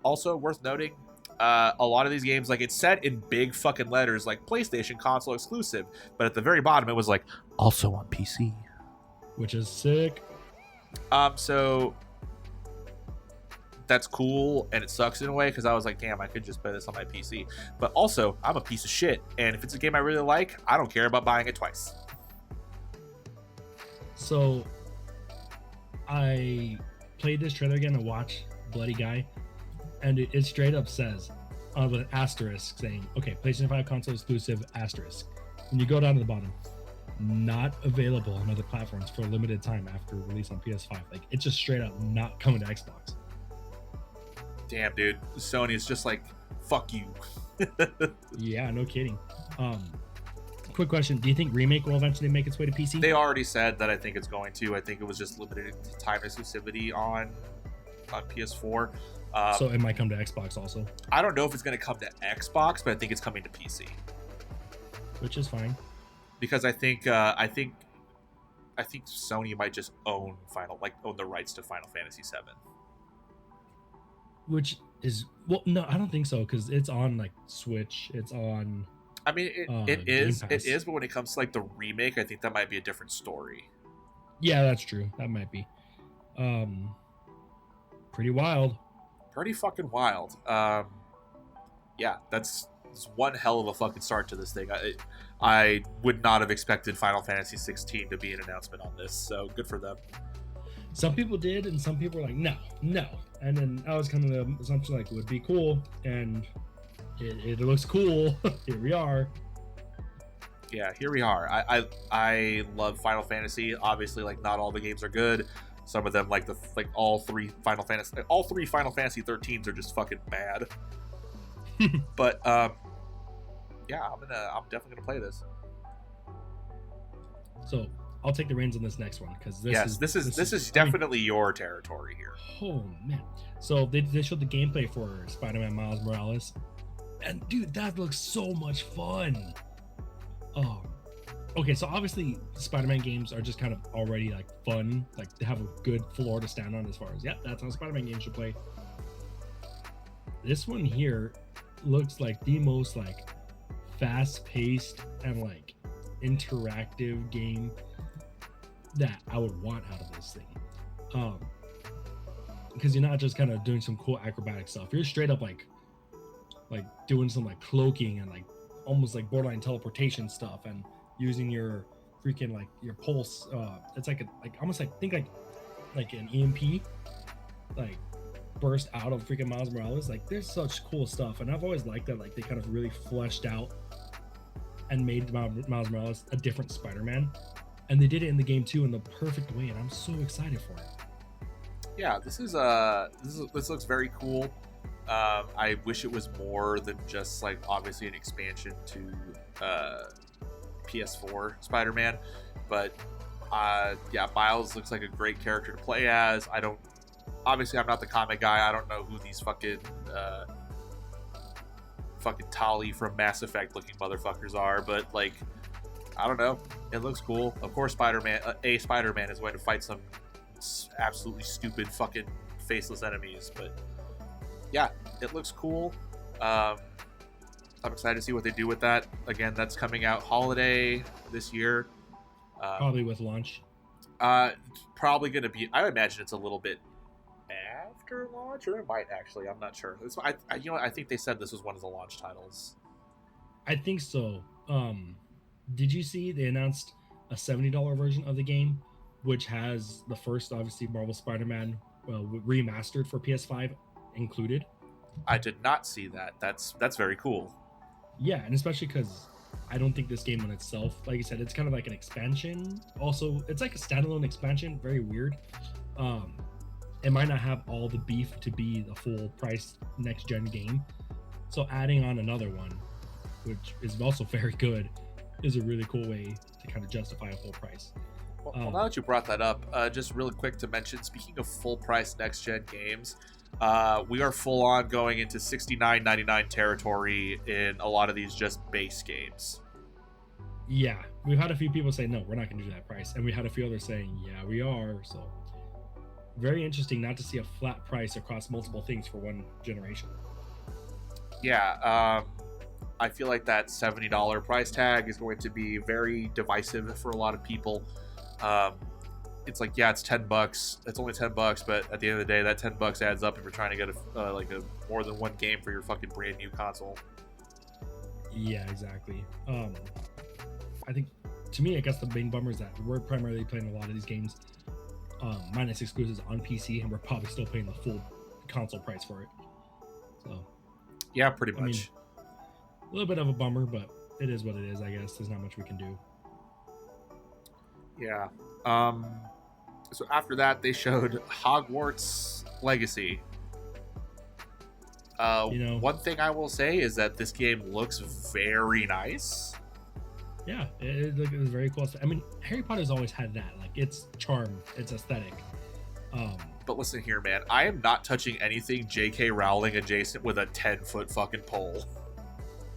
Also worth noting, a lot of these games, like, it's said in big fucking letters, like PlayStation console exclusive, but at the very bottom, it was like also on PC, which is sick. So that's cool, and it sucks in a way because I was like, damn, I could just play this on my PC. But also, I'm a piece of shit, and if it's a game I really like, I don't care about buying it twice. So I played this trailer again and watched Bloody Guy, and it straight up says with an asterisk saying, okay, PlayStation 5 console exclusive asterisk. When you go down to the bottom, not available on other platforms for a limited time after release on PS5. Like, it's just straight up not coming to Xbox. Damn, dude, Sony is just like, fuck you. Yeah, no kidding. Quick question: do you think Remake will eventually make its way to PC? They already said that. I think it's going to. I think it was just limited to time exclusivity on PS4. So it might come to Xbox also. I don't know if it's going to come to Xbox, but I think it's coming to PC. Which is fine. Because I think Sony might just own the rights to Final Fantasy VII. Which is, well, no, I don't think so, because it's on like Switch. It's on. I mean, it is, but when it comes to like the remake, I think that might be a different story. Yeah, that's true. That might be. Pretty wild. Pretty fucking wild. Yeah, that's one hell of a fucking start to this thing. I would not have expected Final Fantasy 16 to be an announcement on this, so good for them. Some people did, and some people were like, no. And then I was kind of the assumption like, it would be cool, and it looks cool. Here we are. Yeah, here we are. I love Final Fantasy. Obviously, like, not all the games are good. Some of them, like all three Final Fantasy 13s are just fucking bad. But yeah, I'm definitely gonna play this. So I'll take the reins on this next one because this is definitely your territory here. Oh man! So they showed the gameplay for Spider-Man Miles Morales, and dude, that looks so much fun. Oh, okay. So obviously, Spider-Man games are just kind of already like fun. Like, they have a good floor to stand on as far as that's how Spider-Man games should play. This one here looks like the most like fast-paced and like interactive game that I would want out of this thing. Because you're not just kind of doing some cool acrobatic stuff. You're straight up like doing some like cloaking and like almost like borderline teleportation stuff, and using your freaking like your pulse. It's like almost like think like an EMP like burst out of freaking Miles Morales. Like, there's such cool stuff, and I've always liked that like they kind of really fleshed out and made Miles Morales a different Spider-Man, and they did it in the game too in the perfect way, and I'm so excited for it. Yeah, this looks very cool. I wish it was more than just like obviously an expansion to PS4 Spider-Man, but yeah, Miles looks like a great character to play as. Obviously, I'm not the comic guy. I don't know who these fucking Tali from Mass Effect looking motherfuckers are, but like, I don't know. It looks cool. Of course, Spider-Man is going to fight some absolutely stupid fucking faceless enemies, but yeah, it looks cool. I'm excited to see what they do with that. Again, that's coming out holiday this year. Probably with launch. Probably going to be. I imagine it's a little bit after launch, or it might actually. I'm not sure. I think they said this was one of the launch titles. I think so. Did you see they announced a $70 version of the game, which has the first, obviously, Marvel Spider-Man remastered for PS5 included? I did not see that. That's very cool. Yeah, and especially because I don't think this game on itself, like you said, it's kind of like an expansion. Also, it's like a standalone expansion. Very weird. It might not have all the beef to be the full price next gen game. So adding on another one, which is also very good, is a really cool way to kind of justify a full price. Well, now that you brought that up, just really quick to mention, speaking of full price next gen games, we are full on going into $69.99 territory in a lot of these just base games. Yeah, we've had a few people say no, we're not going to do that price, and we had a few others saying yeah, we are. So very interesting not to see a flat price across multiple things for one generation. Yeah, I feel like that $70 price tag is going to be very divisive for a lot of people. It's like, yeah, it's $10. It's only $10, but at the end of the day, that $10 adds up if you're trying to get a more than one game for your fucking brand new console. Yeah, exactly. I think, to me, I guess the main bummer is that we're primarily playing a lot of these games minus exclusives on PC, and we're probably still paying the full console price for it. So yeah, pretty much. I mean, a little bit of a bummer, but it is what it is, I guess. There's not much we can do. Yeah. So after that, they showed Hogwarts Legacy. One thing I will say is that this game looks very nice. Yeah, it was very cool. I mean, Harry Potter's always had that, like, its charm, its aesthetic. But listen here, man. I am not touching anything J.K. Rowling adjacent with a 10-foot fucking pole.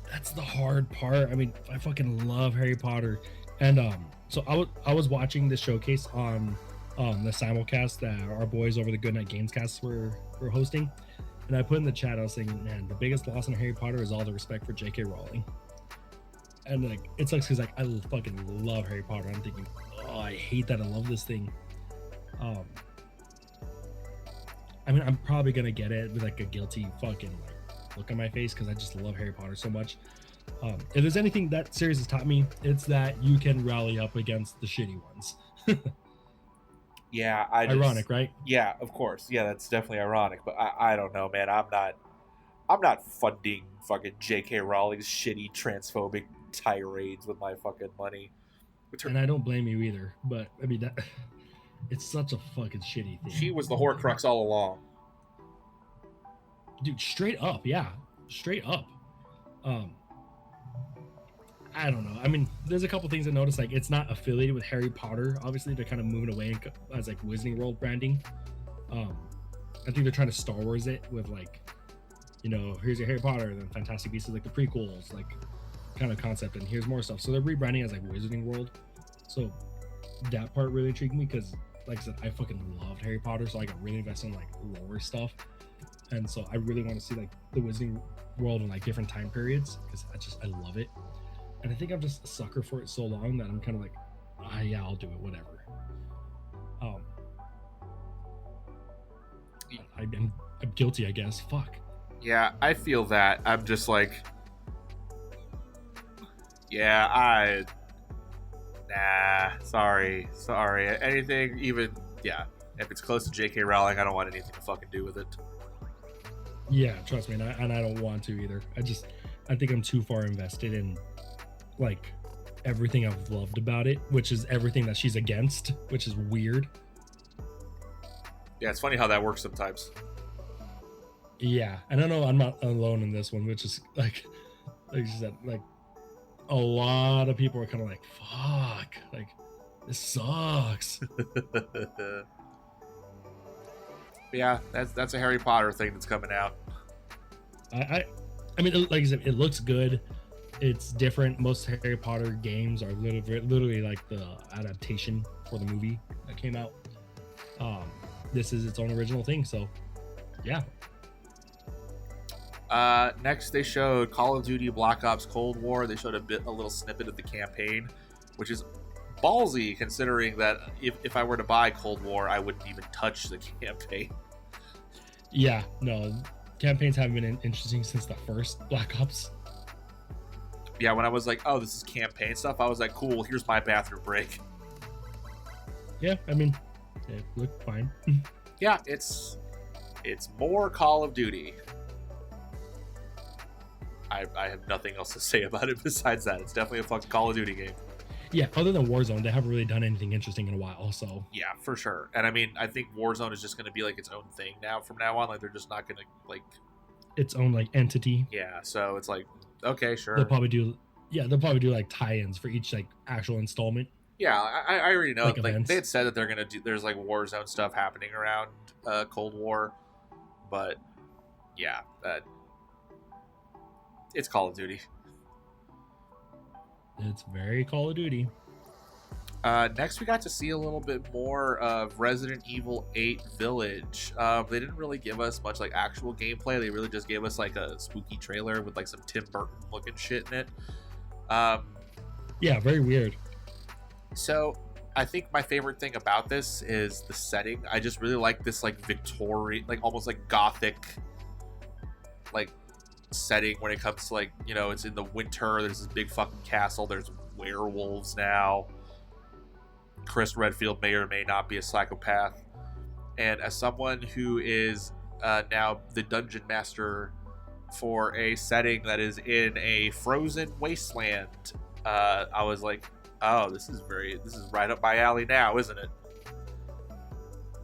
That's the hard part. I mean, I fucking love Harry Potter, and so I was watching the showcase on the simulcast that our boys over the Goodnight Gamescast were hosting, and I put in the chat, I was saying, man, the biggest loss in Harry Potter is all the respect for J.K. Rowling. And like, it sucks because like I fucking love Harry Potter. I'm thinking, oh, I hate that I love this thing. I mean, I'm probably gonna get it with like a guilty fucking like look on my face because I just love Harry Potter so much. If there's anything that series has taught me, it's that you can rally up against the shitty ones. Yeah, ironic, right? Yeah, of course. Yeah, that's definitely ironic. But I don't know, man. I'm not funding fucking J.K. Rowling's shitty transphobic tirades with my fucking money. And I don't blame you either. But I mean, that it's such a fucking shitty thing. She was the Horcrux all along, dude. Straight up, yeah, straight up. I don't know. I mean, there's a couple things I noticed. Like, it's not affiliated with Harry Potter. Obviously, they're kind of moving away as like Wizarding World branding. I think they're trying to Star Wars it with like, you know, here's your Harry Potter, then Fantastic Beasts is like the prequels, like kind of concept, and here's more stuff. So they're rebranding as like Wizarding World. So that part really intrigued me because, like I said, I fucking loved Harry Potter, so I got really invested in like lore stuff, and so I really want to see like the Wizarding World in like different time periods because I love it. And I think I'm just a sucker for it so long that I'm kind of like, yeah, I'll do it, whatever. I'm guilty, I guess. Fuck. Yeah, I feel that. I'm just like, yeah, sorry. Anything, even, yeah, if it's close to J.K. Rowling, I don't want anything to fucking do with it. Yeah, trust me, and I don't want to either. I think I'm too far invested in like everything I've loved about it, which is everything that she's against, which is weird. Yeah, it's funny how that works sometimes. Yeah, and I know I'm not alone in this one, which is like you said, like a lot of people are kind of like, fuck, like this sucks. Yeah, that's a Harry Potter thing that's coming out. I mean, like I said, it looks good. It's different. Most Harry Potter games are literally like the adaptation for the movie that came out. This is its own original thing, so yeah. Next, they showed Call of Duty Black Ops Cold War. They showed a little snippet of the campaign, which is ballsy considering that if I were to buy Cold War, I wouldn't even touch the campaign. Yeah, no, campaigns haven't been interesting since the first Black Ops. Yeah, when I was like, oh, this is campaign stuff, I was like, cool, here's my bathroom break. Yeah, I mean, it looked fine. Yeah, it's more Call of Duty. I have nothing else to say about it besides that. It's definitely a fucking Call of Duty game. Yeah, other than Warzone, they haven't really done anything interesting in a while, so. Yeah, for sure. And I mean, I think Warzone is just going to be like its own thing now from now on. Like, they're just not going to, like... its own, like, entity. Yeah, so it's like, okay, sure. They'll probably do like tie-ins for each like actual installment. Yeah, I already know. like Like they events. had said that they're gonna do. There's like Warzone stuff happening around Cold War, but yeah, it's Call of Duty. It's very Call of Duty. Next, we got to see a little bit more of Resident Evil 8 Village. They didn't really give us much like actual gameplay. They really just gave us like a spooky trailer with like some Tim Burton looking shit in it. Yeah, very weird. So I think my favorite thing about this is the setting. I just really like this like Victorian, like almost like gothic, like setting when it comes to like, you know, it's in the winter. There's this big fucking castle. There's werewolves now. Chris Redfield may or may not be a psychopath. And as someone who is now the dungeon master for a setting that is in a frozen wasteland, I was like, oh, this is right up my alley now, isn't it?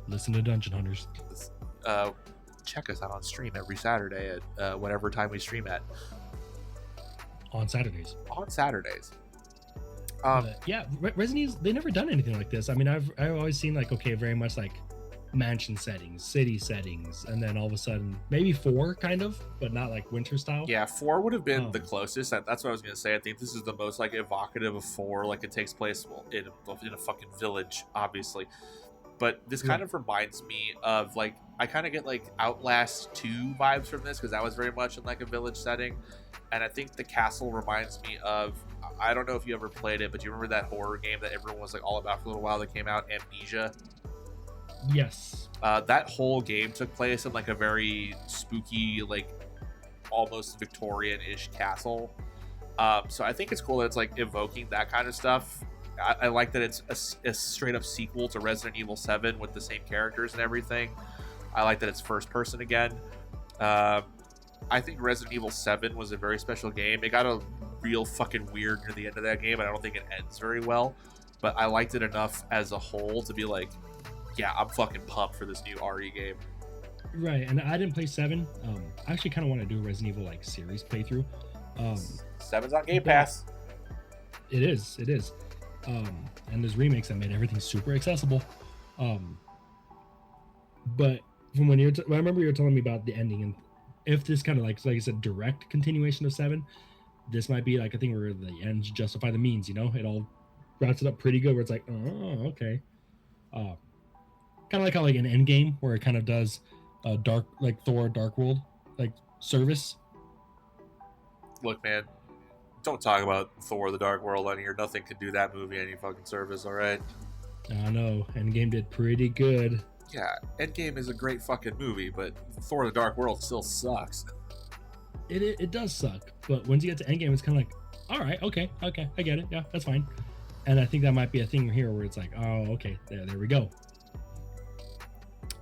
Listen to Dungeon Hunters. Check us out on stream every Saturday at whatever time we stream at. On Saturdays. On Saturdays. Yeah, Resident Evil, they never done anything like this. I mean, I've always seen like, okay, very much like mansion settings, city settings, and then all of a sudden maybe 4 kind of, but not like winter style. Yeah, 4 would have been the closest. That's what I was gonna say. I think this is the most like evocative of 4. Like it takes place in a fucking village, obviously. But this kind of reminds me of like, I kind of get like Outlast 2 vibes from this because that was very much in like a village setting. And I think the castle reminds me of, I don't know if you ever played it, but do you remember that horror game that everyone was like all about for a little while that came out, Amnesia? Yes. That whole game took place in like a very spooky, like almost Victorian-ish castle. So I think it's cool that it's like evoking that kind of stuff. I like that it's a straight up sequel to Resident Evil 7 with the same characters and everything. I like that it's first person again. I think Resident Evil 7 was a very special game. It got a real fucking weird near the end of that game, and I don't think it ends very well. But I liked it enough as a whole to be like, yeah, I'm fucking pumped for this new RE game. Right, and I didn't play 7. I actually kind of want to do a Resident Evil like series playthrough. 7's on Game Pass. It is. And there's remakes that made everything super accessible. But from when I remember you were telling me about the ending, and if this kind of like I said, direct continuation of 7, this might be like a thing where the ends justify the means. You know, it all wraps it up pretty good. Where it's like, oh, okay. Kind of like how like an Endgame where it kind of does dark, like Thor Dark World like service. Look, man, don't talk about Thor the Dark World on here. Nothing could do that movie any fucking service, all right? I know. Endgame did pretty good. Yeah, Endgame is a great fucking movie, but Thor the Dark World still sucks. It does suck, but once you get to Endgame, it's kind of like, all right, okay, I get it. Yeah, that's fine. And I think that might be a thing here where it's like, oh, okay, there we go.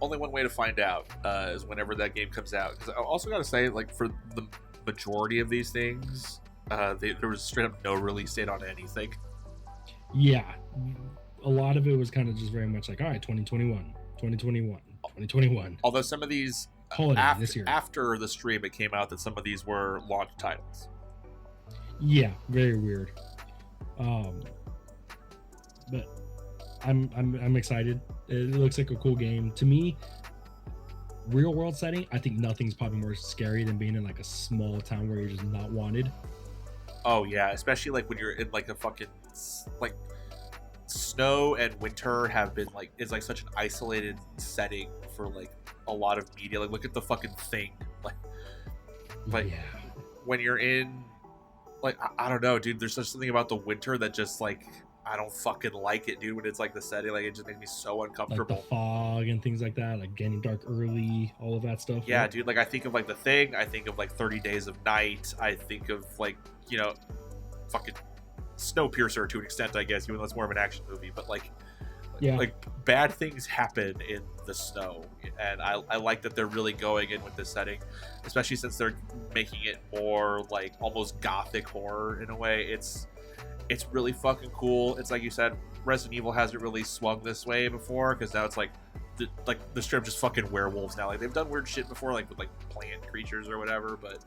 Only one way to find out is whenever that game comes out. Because I also got to say, like, for the majority of these things, there was straight up no release date on anything. Yeah, a lot of it was kind of just very much like, all right, 2021. Although some of these, after the stream, it came out that some of these were launch titles. Yeah, very weird. But I'm excited. It looks like a cool game. To me, real world setting, I think nothing's probably more scary than being in like a small town where you're just not wanted. Oh yeah, especially like when you're in like a fucking like snow and winter have been like is like such an isolated setting for like a lot of media. Like look at the fucking Thing. Like yeah. When you're in like I don't know, dude, there's just something about the winter that just like I don't fucking like it, dude, when it's like the setting, like it just makes me so uncomfortable. Like the fog and things like that, like getting dark early, all of that stuff. Yeah, right? Dude, like I think of like the Thing, I think of like 30 Days of Night, I think of like, you know, fucking Snowpiercer to an extent, I guess, even though it's more of an action movie, but like bad things happen in the snow, and I like that they're really going in with this setting, especially since they're making it more like almost gothic horror in a way. It's really fucking cool. It's like you said, Resident Evil hasn't really swung this way before, because now it's like the strip just fucking werewolves now. Like they've done weird shit before, like with like plant creatures or whatever, but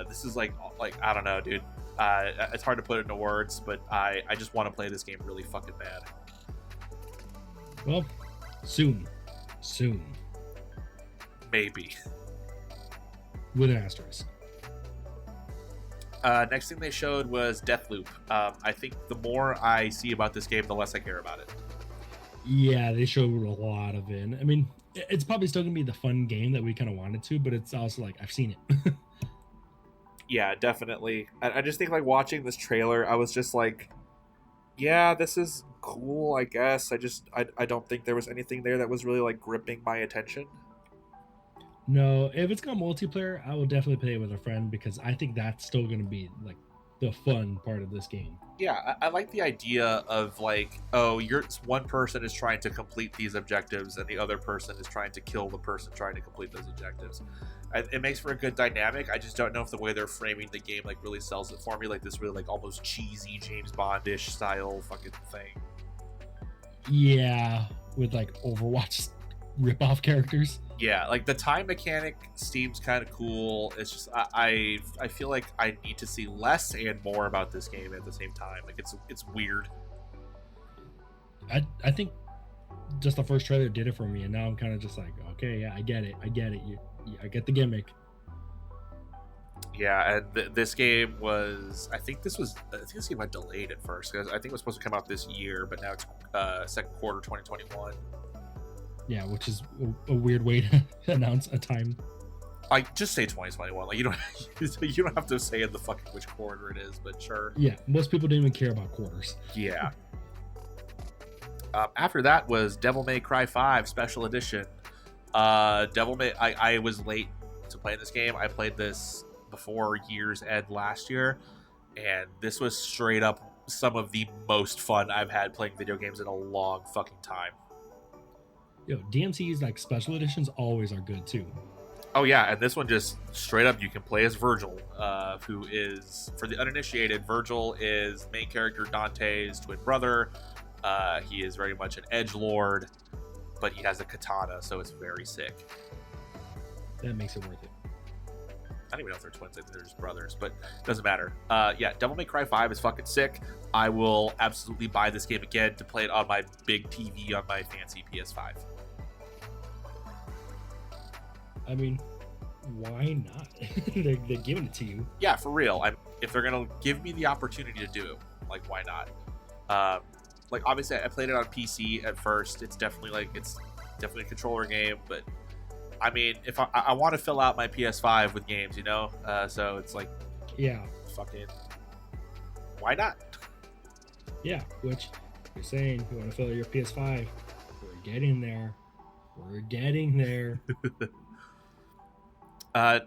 this is like I don't know, dude. It's hard to put into words, but I just want to play this game really fucking bad. Well, soon. Maybe. With an asterisk. Next thing they showed was Deathloop. I think the more I see about this game, the less I care about it. Yeah, they showed a lot of it. I mean, it's probably still gonna be the fun game that we kind of wanted to, but it's also like I've seen it. Yeah, definitely. I just think like watching this trailer, I was just like, yeah, this is cool, I guess. I don't think there was anything there that was really like gripping my attention. No, if it's got multiplayer, I will definitely play it with a friend because I think that's still gonna be like the fun part of this game. Yeah, I like the idea of like, oh, one person is trying to complete these objectives and the other person is trying to kill the person trying to complete those objectives. It makes for a good dynamic. I just don't know if the way they're framing the game like really sells it for me, like this really like almost cheesy James Bond-ish style fucking thing. Yeah, with like Overwatch rip-off characters. Yeah, like the time mechanic seems kind of cool. It's just I feel like I need to see less and more about this game at the same time. Like it's weird. I think just the first trailer did it for me, and now I'm kind of just like, okay, yeah, I get it. I get the gimmick. Yeah, and this game was. I think this game got delayed at first because I think it was supposed to come out this year, but now it's second quarter 2021. Yeah, which is a weird way to announce a time. Like, just say 2021. Like, you don't have to say in the fucking which quarter it is, but sure. Yeah, most people don't even care about quarters. Yeah. After that was Devil May Cry 5 Special Edition. I was late to play this game. I played this before Year's End last year, and this was straight up some of the most fun I've had playing video games in a long fucking time. Yo, DMC's like special editions always are good too. Oh yeah, and this one just straight up you can play as Virgil, who is, for the uninitiated, Virgil is main character Dante's twin brother. He is very much an edgelord, but he has a katana, so it's very sick. That makes it worth it. I don't even know if they're twins, I think they're just brothers, but it doesn't matter. Yeah, Devil May Cry 5 is fucking sick. I will absolutely buy this game again to play it on my big TV on my fancy PS5. I mean, why not? they're giving it to you. Yeah, for real. If they're gonna give me the opportunity to do it, like, why not? Like, obviously, I played it on PC at first. It's definitely a controller game, but I mean, if I want to fill out my PS5 with games, you know, so it's like, yeah, fucking, why not? Yeah, which you're saying you want to fill out your PS5. We're getting there.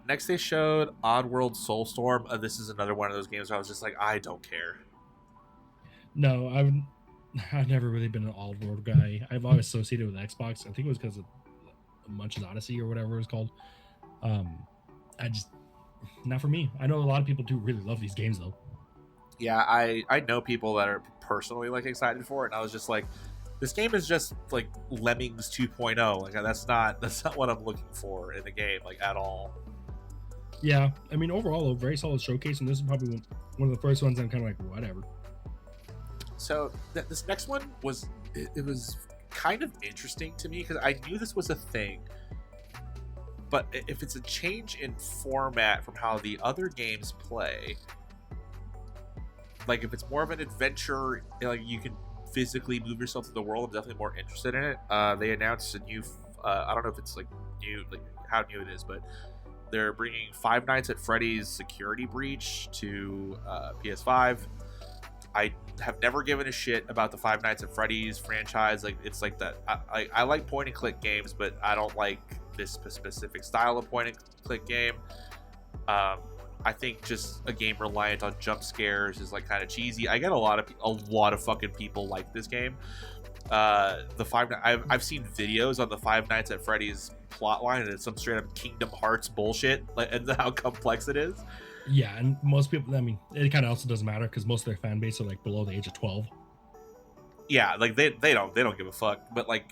Next they showed Oddworld Soulstorm. This is another one of those games where I was just like, I don't care. No, I've never really been an Oddworld guy. I've always associated with Xbox. I think it was because of Munch's Odyssey or whatever it was called. I just, not for me. I know a lot of people do really love these games though. Yeah, I know people that are personally like excited for it, and I was just like, this game is just like Lemmings 2.0. Like that's not what I'm looking for in the game, like, at all. Yeah, I mean, overall a very solid showcase, and this is probably one of the first ones I'm kind of like, whatever. So this next one was kind of interesting to me because I knew this was a thing, but if it's a change in format from how the other games play, like if it's more of an adventure, like you can physically move yourself through the world, I'm definitely more interested in it. They announced a new, I don't know if it's like new, like how new it is, but they're bringing Five Nights at Freddy's Security Breach to PS5. I have never given a shit about the Five Nights at Freddy's franchise. Like, it's like that. I like point and click games, but I don't like this specific style of point and click game. I think just a game reliant on jump scares is like kind of cheesy. I get a lot of fucking people like this game. I've seen videos on the Five Nights at Freddy's plotline, and it's some straight up Kingdom Hearts bullshit, like, and how complex it is. Yeah, and most people, I mean, it kind of also doesn't matter because most of their fan base are like below the age of 12. Yeah, like they don't give a fuck. But like,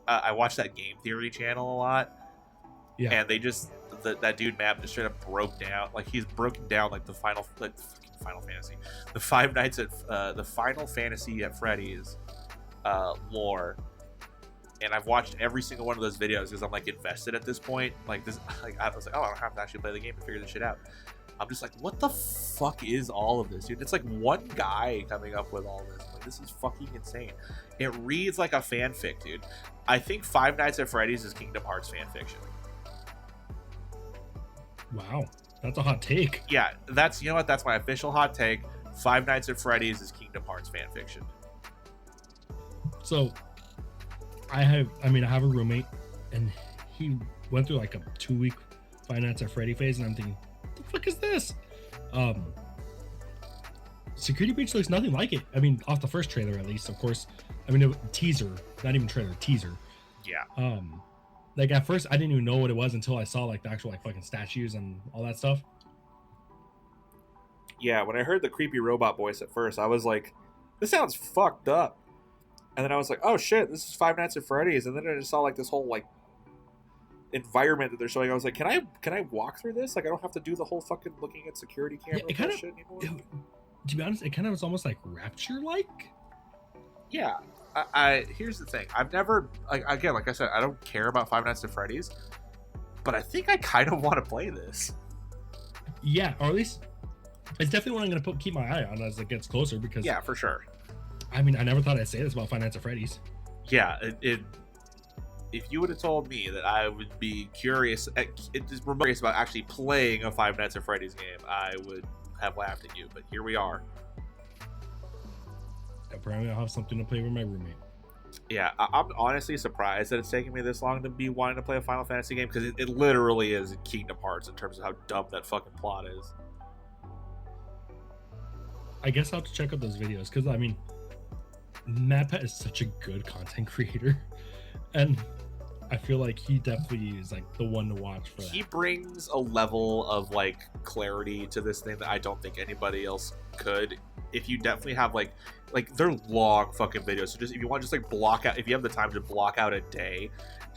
I watch that Game Theory channel a lot. Yeah, and they just that dude Map just straight up broke down. Like, he's broken down like the final like Final Fantasy, the Five Nights at the Final Fantasy at Freddy's lore, and I've watched every single one of those videos because I'm like invested at this point. Like this, like I was like, oh, I don't have to actually play the game to figure this shit out. I'm just like, what the fuck is all of this, dude? It's like one guy coming up with all this. Like, this is fucking insane. It reads like a fanfic, dude. I think Five Nights at Freddy's is Kingdom Hearts fanfiction. Wow, that's a hot take. Yeah, that's, you know what? That's my official hot take. Five Nights at Freddy's is Kingdom Hearts fanfiction. So, I have a roommate, and he went through like a 2-week Five Nights at Freddy phase, and I'm thinking, what the fuck is this? Security Breach looks nothing like it. I mean, off the first trailer at least, of course. I mean, teaser, not even trailer, teaser. Yeah. Like at first, I didn't even know what it was until I saw like the actual like fucking statues and all that stuff. Yeah, when I heard the creepy robot voice at first, I was like, this sounds fucked up. And then I was like, oh shit, this is Five Nights at Freddy's. And then I just saw like this whole like environment that they're showing. I was like, can I walk through this? Like, I don't have to do the whole fucking looking at security camera shit anymore. To be honest, it kind of was almost like Rapture-like. Yeah. I here's the thing. I've never, like I said, I don't care about Five Nights at Freddy's, but I think I kind of want to play this. Yeah, or at least it's definitely one I'm going to keep my eye on as it gets closer, because yeah, for sure. I mean, I never thought I'd say this about Five Nights at Freddy's. Yeah, if you would have told me that I would be curious about actually playing a Five Nights at Freddy's game, I would have laughed at you. But here we are. Apparently, I'll have something to play with my roommate. Yeah, I'm honestly surprised that it's taking me this long to be wanting to play a Final Fantasy game, because it literally is Kingdom Hearts in terms of how dumb that fucking plot is. I guess I'll have to check out those videos, because I mean, MatPat is such a good content creator, and I feel like he definitely is like the one to watch for that. He brings a level of like clarity to this thing that I don't think anybody else could. If you definitely have like they're long fucking videos, so just if you want, just like block out, if you have the time to block out a day,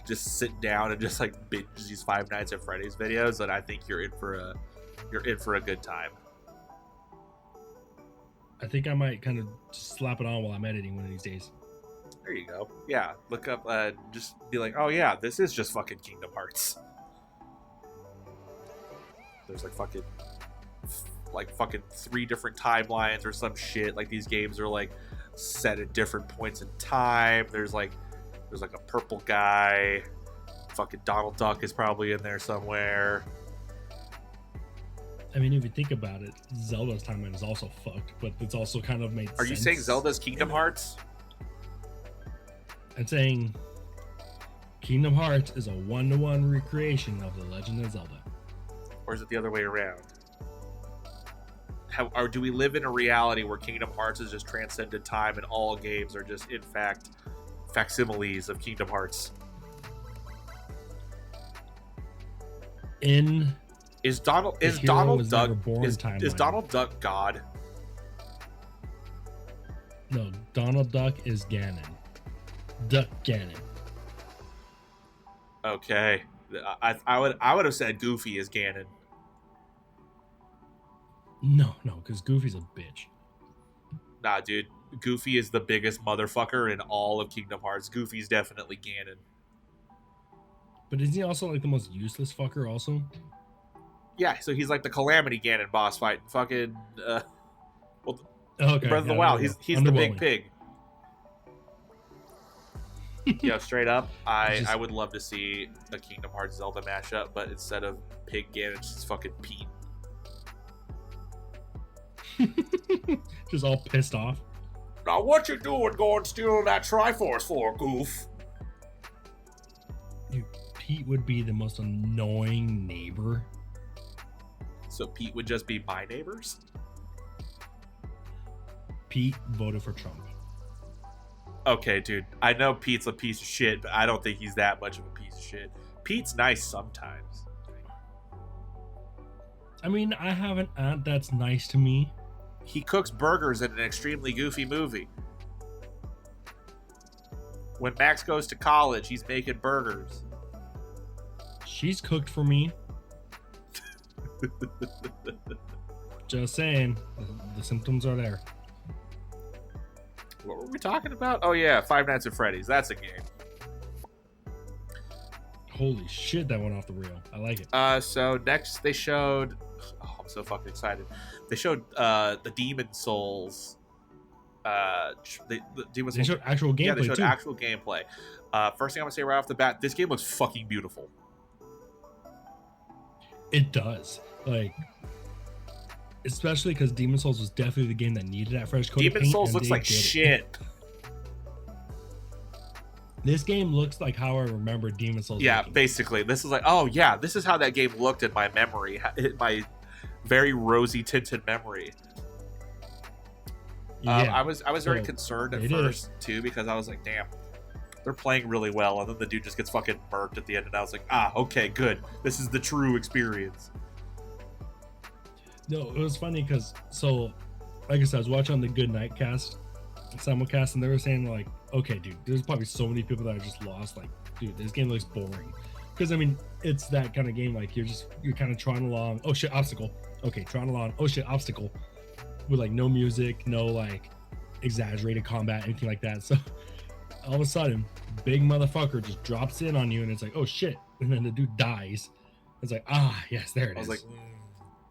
just sit down and just like binge these Five Nights at Freddy's videos, then I think you're in for a good time. I think I might kind of just slap it on while I'm editing one of these days. There you go. Yeah, look up, just be like, oh yeah, this is just fucking Kingdom Hearts. There's like fucking 3 different timelines or some shit. Like, these games are like set at different points in time. There's like a purple guy. Fucking Donald Duck is probably in there somewhere. I mean, if you think about it, Zelda's timeline is also fucked, but it's also kind of made sense. Are you saying Zelda's Kingdom Hearts? I'm saying Kingdom Hearts is a 1-to-1 recreation of The Legend of Zelda. Or is it the other way around? Or do we live in a reality where Kingdom Hearts has just transcended time and all games are just, in fact, facsimiles of Kingdom Hearts? Is Donald Duck God? No, Donald Duck is Ganon. Duck Ganon. Okay, I would have said Goofy is Ganon. No, because Goofy's a bitch. Nah, dude, Goofy is the biggest motherfucker in all of Kingdom Hearts. Goofy's definitely Ganon. But isn't he also like the most useless fucker also? Yeah, so he's like the Calamity Ganon boss fight. Fucking, okay, Breath of the Wild. He's the big pig. Yo, straight up, I would love to see a Kingdom Hearts Zelda mashup, but instead of Pig Ganon, it's just fucking Pete. Just all pissed off. Now what you doing going stealing that Triforce for, Goof? Dude, Pete would be the most annoying neighbor. So Pete would just be my neighbors? Pete voted for Trump. Okay, dude. I know Pete's a piece of shit, but I don't think he's that much of a piece of shit. Pete's nice sometimes. I mean, I have an aunt that's nice to me. He cooks burgers in an extremely goofy movie. When Max goes to college, he's making burgers. She's cooked for me. Just saying, the symptoms are there. What were we talking about? Oh yeah, Five Nights at Freddy's. That's a game. Holy shit, that went off the rail. I like it. So next they showed. Oh, I'm so fucking excited. They showed the Demon Souls. The Demon Souls. They showed actual gameplay. Yeah, they showed too. actual gameplay. First thing I'm gonna say right off the bat, this game looks fucking beautiful. It does, like, especially because Demon Souls was definitely the game that needed that fresh coat. Demon of paint, Souls looks like shit. This game looks like how I remember Demon Souls. Yeah, looking. basically, this is like, oh yeah, this is how that game looked in my memory, in my very rosy tinted memory. Yeah, I was very concerned at first too, because I was like, damn, they're playing really well, and then the dude just gets fucking murked at the end, and I was like, okay, good, this is the true experience. No, it was funny because, so, like I said, I was watching on the Good Night cast, simulcast, and they were saying like, okay, dude, there's probably so many people that are just lost. Like, dude, this game looks boring. Because I mean, it's that kind of game. Like, you're kind of trotting along. Oh shit, obstacle. Okay, trotting along. Oh shit, obstacle. With like no music, no like exaggerated combat, anything like that. So all of a sudden, big motherfucker just drops in on you, and it's like, oh shit, and then the dude dies. It's like, yes, there it is. I was like,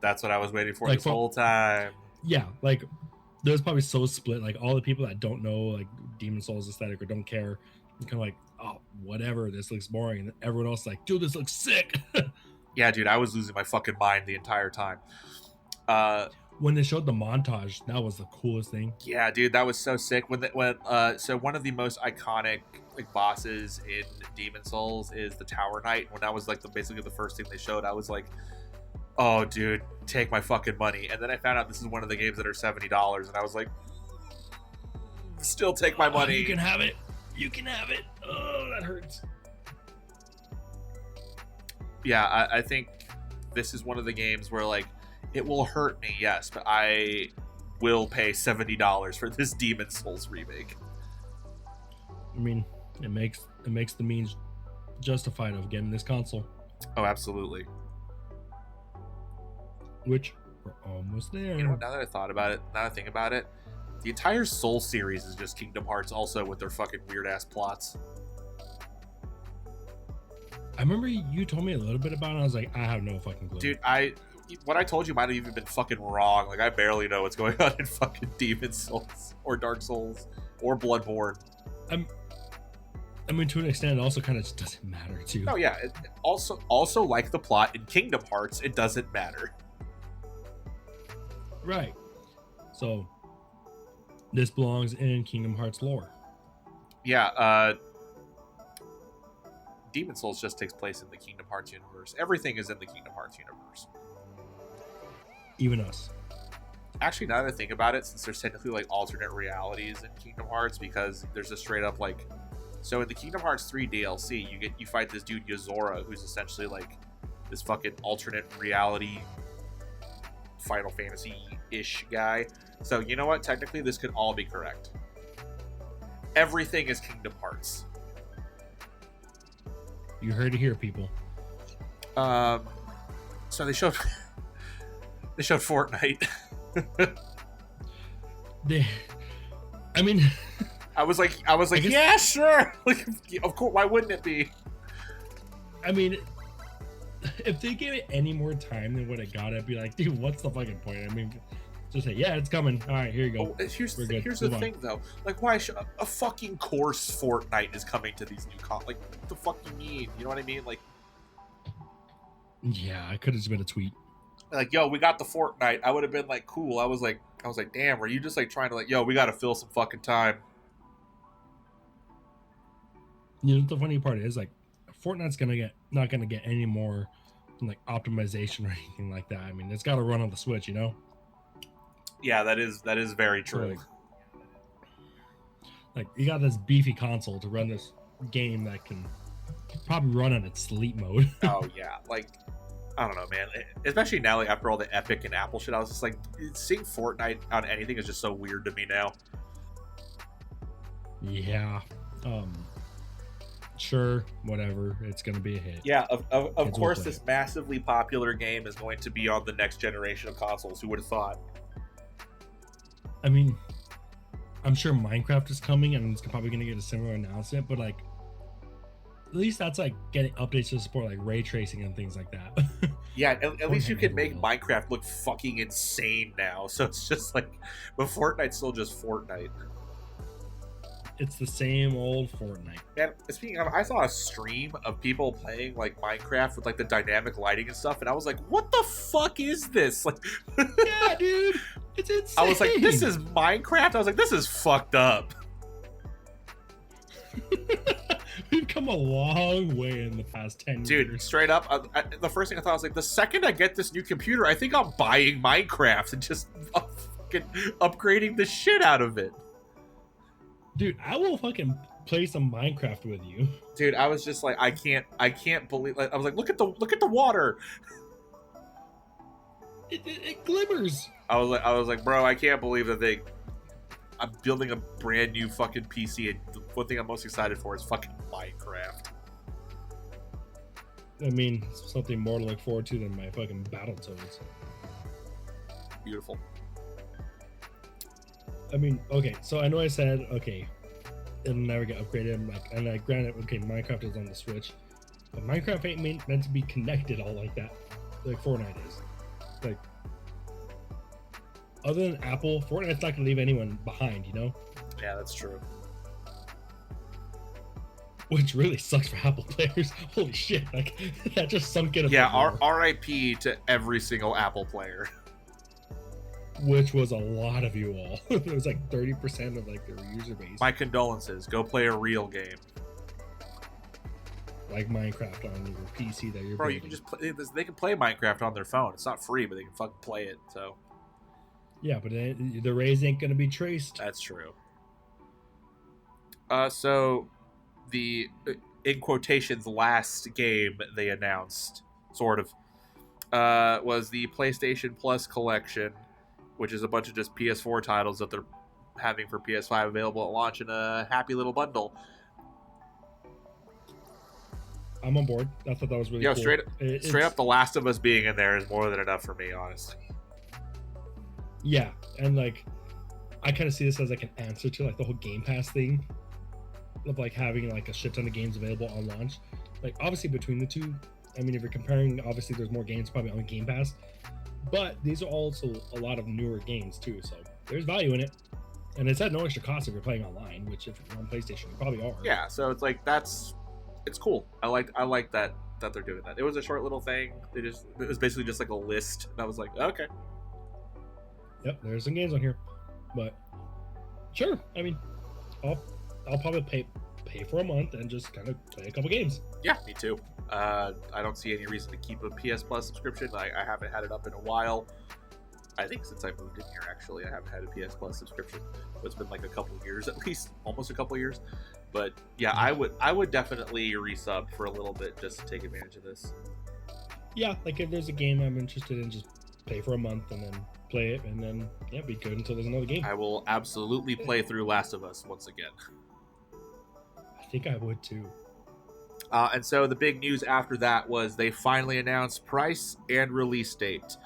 that's what I was waiting for, like, this whole time. Yeah, like there's probably so split. Like all the people that don't know like Demon Souls aesthetic or don't care, kind of like, oh, whatever, this looks boring, and everyone else is like, dude, this looks sick. Yeah, dude, I was losing my fucking mind the entire time. When they showed the montage, that was the coolest thing. Yeah, dude, that was so sick. So one of the most iconic like bosses in Demon Souls is the Tower Knight. When that was like basically the first thing they showed, I was like, oh, dude, take my fucking money. And then I found out this is one of the games that are $70, and I was like, still take my money. You can have it. You can have it. Oh, that hurts. Yeah, I think this is one of the games where like it will hurt me, yes, but I will pay $70 for this Demon Souls remake. I mean, it makes the means justified of getting this console. Oh, absolutely. Which we're almost there. You know what, now that I think about it, the entire Soul series is just Kingdom Hearts also with their fucking weird ass plots. I remember you told me a little bit about it, and I was like, I have no fucking clue. Dude, what I told you might have even been fucking wrong. Like, I barely know what's going on in fucking Demon Souls or Dark Souls or Bloodborne. I mean, to an extent, it also kind of just doesn't matter too. Oh yeah, it also like the plot in Kingdom Hearts, it doesn't matter. Right. So this belongs in Kingdom Hearts lore. Yeah, Demon Souls just takes place in the Kingdom Hearts universe. Everything is in the Kingdom Hearts universe. Even us. Actually, now that I think about it, since there's technically like alternate realities in Kingdom Hearts, because there's a straight up like, so in the Kingdom Hearts 3 DLC, you fight this dude Yozora, who's essentially like this fucking alternate reality Final Fantasy-ish guy. So you know what? Technically, this could all be correct. Everything is Kingdom Hearts. You heard it here, people. So they showed Fortnite. I mean, I was like, yeah, sure. Like, of course, why wouldn't it be? I mean, if they gave it any more time than what it got, I'd be like, dude, what's the fucking point? I mean, just say, yeah, it's coming. All right, here you go. Oh, here's the thing, though. Like, why should a fucking course Fortnite is coming to these new like, what the fuck you mean? You know what I mean? Like, yeah, I could have just been a tweet. Like, yo, we got the Fortnite. I would have been like, cool. I was like, damn, are you just like trying to like, yo, we got to fill some fucking time? You know, the funny part is like, Fortnite's not gonna get any more like optimization or anything like that. I mean, it's got to run on the Switch, you know. Yeah, that is very true. Like you got this beefy console to run this game that can probably run on its sleep mode. Oh yeah, like I don't know, man. Especially now, like after all the Epic and Apple shit, I was just like, seeing Fortnite on anything is just so weird to me now. Yeah. Sure, whatever. It's gonna be a hit. Yeah, of Kids will course, play this it. massively popular game is going to be on the next generation of consoles. Who would have thought? I mean, I'm sure Minecraft is coming, and it's probably gonna get a similar announcement. But like, at least that's like getting updates to support like ray tracing and things like that. Yeah, at least you Fortnite can never make will. Minecraft look fucking insane now. So it's just like, but Fortnite's still just Fortnite. It's the same old Fortnite. And speaking of, I saw a stream of people playing like Minecraft with like the dynamic lighting and stuff, and I was like, "What the fuck is this?" Like, Yeah, dude, it's insane. I was like, "This is Minecraft." I was like, "This is fucked up." We've come a long way in the past 10 Dude, years. straight up, the first thing I thought was like, the second I get this new computer, I think I'm buying Minecraft and just fucking upgrading the shit out of it. Dude, I will fucking play some Minecraft with you. Dude, I was just like, I can't believe. Like, I was like, look at the water. It glimmers. I was like, bro, I can't believe that I'm building a brand new fucking PC, and the one thing I'm most excited for is fucking Minecraft. I mean, it's something more to look forward to than my fucking Battletoads. Beautiful. I mean, okay, so I know I said, okay, it'll never get upgraded. I'm like, and I granted, okay, Minecraft is on the Switch, but Minecraft ain't meant to be connected all like that, like Fortnite is. Like, other than Apple, Fortnite's not gonna leave anyone behind, you know? Yeah, that's true. Which really sucks for Apple players. Holy shit, like, that just sunk in a Yeah, bit more. RIP to every single Apple player. Which was a lot of you all. It was like 30% of like their user base. My condolences. Go play a real game. Like Minecraft on your PC that you're Bro, building. you can just play. They can play Minecraft on their phone. It's not free, but they can fucking play it. So Yeah, but the rays ain't gonna be traced. that's true. So the in quotations last game they announced, sort of, was the PlayStation Plus collection, which is a bunch of just PS4 titles that they're having for PS5 available at launch in a happy little bundle. I'm on board. I thought that was really Yo, cool. straight up, The Last of Us being in there is more than enough for me, honestly. Yeah, and like, I kind of see this as like an answer to like the whole Game Pass thing, of like having like a shit ton of games available on launch. Like, obviously between the two, I mean, if you're comparing, obviously there's more games probably on Game Pass, but these are also a lot of newer games too, so there's value in it. And it's at no extra cost if you're playing online, which if you're on PlayStation, you probably are. Yeah, so it's like it's cool. I like that they're doing that. It was a short little thing. It was basically just like a list, and I was like, okay. Yep, there's some games on here, but sure. I mean, I'll probably pay for a month and just kind of play a couple games. Yeah, me too. I don't see any reason to keep a PS Plus subscription. I haven't had it up in a while. I think since I moved in here, actually, I haven't had a PS Plus subscription. It's been like a couple years at least, almost a couple years. But yeah, I would definitely resub for a little bit just to take advantage of this. Yeah, like if there's a game I'm interested in, just pay for a month and then play it, and then yeah, be good until there's another game. I will absolutely play through Last of Us once again. I think I would too. And so the big news after that was they finally announced price and release date.